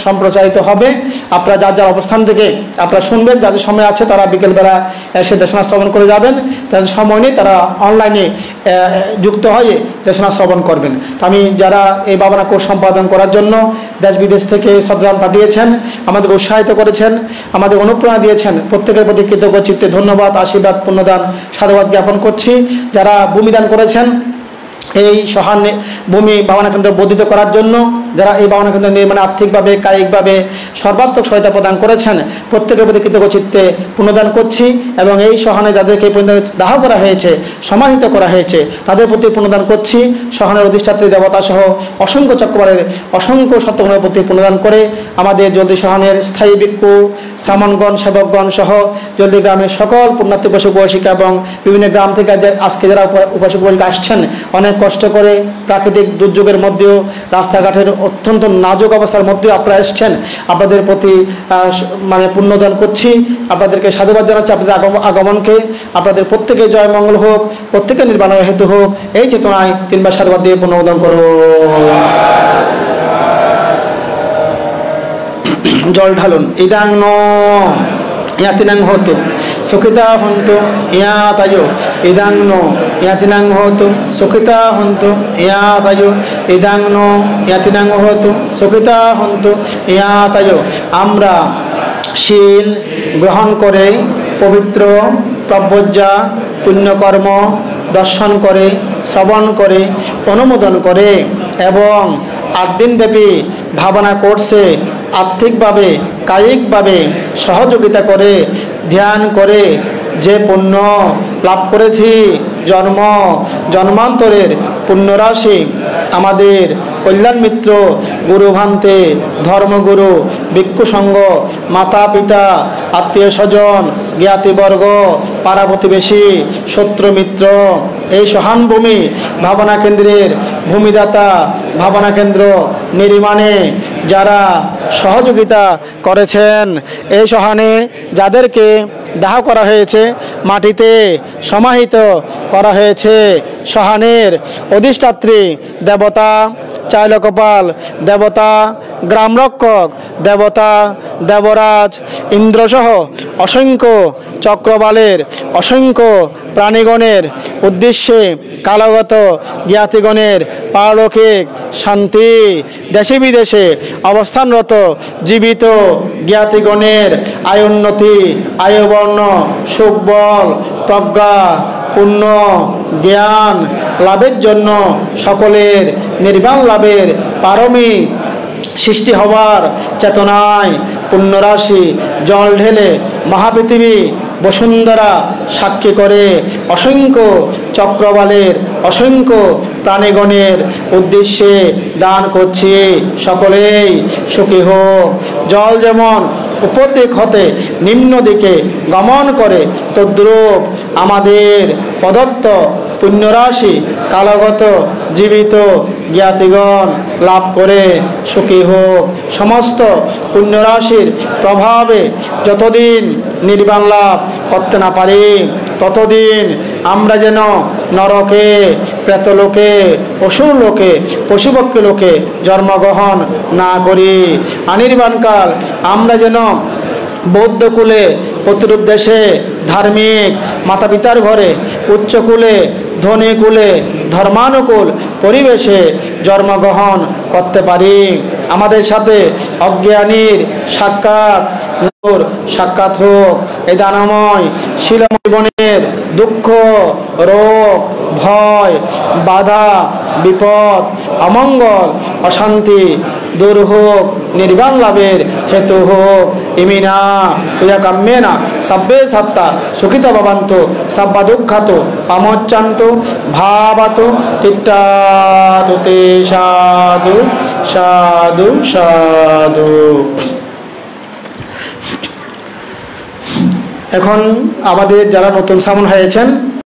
সম্প্রচারিত হবে। আপনারা যার যার অবস্থান থেকে আপনারা শুনবেন, যাদের সময় আছে তারা বিকেলবেলা এসে দেশনা শ্রবণ করে যাবেন, যাদের সময় নেই তারা অনলাইনে যুক্ত হয়ে দেশনা শ্রবণ করবেন। আমি যারা এই ভাবনা কোর্স সম্পাদন করার জন্য দেশ বিদেশ থেকে শ্রদ্ধান পাঠিয়েছেন, আমাদের উৎসাহিত করেছেন, আমাদের অনুপ্রেরণা দিয়েছেন, প্রত্যেকের প্রতি কৃতজ্ঞ চিত্তে ধন্যবাদ, আশীর্বাদ, পুণ্যদান, সাধুবাদ জ্ঞাপন করছি। যারা ভূমিদান করেছেন এই সহান ভূমি ভাবনা কেন্দ্র বর্ধিত করার জন্য, যারা এই ভাবনা কেন্দ্র নির্মাণে আর্থিকভাবে কায়িকভাবে সর্বাত্মক সহায়তা প্রদান করেছেন, প্রত্যেকের প্রতি কৃতজ্ঞ চিত্তে পুণ্যদান করছি। এবং এই সহানে যাদেরকে দাহ করা হয়েছে, সমাহিত করা হয়েছে, তাদের প্রতি পুণ্যদান করছি। সহানের অধিষ্ঠাত্রী দেবতা সহ অসংখ্য চক্রবারের অসংখ্য সত্যগুণের প্রতি পুণ্যদান করে আমাদের জলদি সহানের স্থায়ী ভিক্ষু, সামনগণ, সেবকগণ সহ জলদি গ্রামের সকল পুণ্যার্থী উপাসক উপাসিকা এবং বিভিন্ন গ্রাম থেকে আজকে যারা উপাসক উপাসিকা আসছেন, অনেক কষ্ট করে প্রাকৃতিক দুর্যোগের মধ্যেও, রাস্তাঘাটের অত্যন্ত নাজুক অবস্থার মধ্যেও আপনারা এসছেন, আপনাদের প্রতি মানে পুণ্যদান করছি। আপনাদেরকে সাধুবাদ জানাচ্ছি, আপনাদের আগমনকে। আপনাদের প্রত্যেকে জয় মঙ্গল হোক, প্রত্যেকের নির্বাণ হেতু হোক, এই চেতনায় 3 বার সাধুবাদ দিয়ে পুণ্যদান করো। জল ঢালুন। ইদাং ন ইয়াতিনাং হতু সুখিতা হন্তু ইয়াতায়ো, ইদাং ন ইয়াতিনাং হতু সুখিতা হন্তু ইয়াতায়ো, ইদাং ন ইয়াতিনাং হতু সুখিতা হন্তু ইয়াতায়ো। আমরা শীল গ্রহণ করে পবিত্র প্রব্রজ্জা পুণ্যকর্ম দর্শন করে, শ্রবণ করে, অনুমোদন করে এবং 8 দিনব্যাপী ভাবনা কোর্সে আর্থিকভাবে কায়িকভাবে সহযোগিতা করে, ধ্যান করে যে পুণ্য লাভ করেছি, জন্মান্তরের পুণ্যরাশি আমাদের কল্যাণ মিত্র, গুরু ভান্তে, ধর্মগুরু, ভিক্ষু সংঘ, মাতা পিতা, আত্মীয় স্বজন, জ্ঞাতিবর্গ, পাড়া প্রতিবেশী, শত্রু মিত্র, এই সহানভূমি ভাবনা কেন্দ্রের ভূমিদাতা, ভাবনা কেন্দ্র নির্মাণে যারা সহযোগিতা করেছেন, এই শ্মশানে যাদেরকে দাহ করা হয়েছে, মাটিতে সমাহিত করা হয়েছে, শ্মশানের অধিষ্ঠাত্রী দেবতা চাইলকপাল দেবতা, গ্রামরক্ষক দেবতা, দেবরাজ ইন্দ্রসহ অসংখ্য চক্রবালের অসংখ্য প্রাণীগণের উদ্দেশ্যে কালগত জ্ঞাতিগণের পারলৌকিক শান্তি, দেশে বিদেশে অবস্থানরত জীবিত জ্ঞাতিগণের আয়োন্নতি, আয়ুবর্ণ, সুখবল, প্রজ্ঞা, পুণ্য, জ্ঞান লাভের জন্য সকলের নির্বাণ লাভের পারমিক সৃষ্টি হওয়ার চেতনায় পুণ্যরাশি জল ঢেলে মহাপৃথিবী বসুন্ধরা সাক্ষী করে অসংখ্য চক্রবালের অসংখ্য প্রাণীগণের উদ্দেশ্যে দান করছি। সকলেই সুখী হোক। জল যেমন উপর দিক হতে নিম্ন দিকে গমন করে, তদ্রূপ আমাদের প্রদত্ত পুণ্যরাশি কালগত জীবিত জ্ঞাতিগণ লাভ করে সুখী হোক। সমস্ত পুণ্যরাশির প্রভাবে যতদিন নির্বাণ লাভ করতে না পারি, ততদিন আমরা যেন নরকে, প্রেতলোকে, অসুর লোকে, পশুপক্ষী লোকে জন্মগ্রহণ না করি। অনির্বাণকাল আমরা যেন বৌদ্ধকুলে, প্রতিরূপ দেশে, ধার্মিক মাতা পিতার ঘরে, উচ্চকুলে, ধনীকুলে, ধর্মানুকূল পরিবেশে জন্মগ্রহণ করতে পারি। আমাদের সাথে অজ্ঞানীর সাক্ষাৎ হোক। এই দানময় শিলময় জীবনের দুঃখ, রোগ, ভয়, বাধা, বিপদ, অমঙ্গল, অশান্তি দূর হোক, নির্বাণ লাভের হেতু হোক। ইমিনা পূজা কাম্যেনা সব্বে সত্তা সুখিতা ভবন্তু সব্বা দুঃখাতু পামোচ্চান্তু ভাবাতু তিত্তাতু তে। সাধু সাধু সাধু। এখন আমাদের যারা নতুন সামন হয়েছেন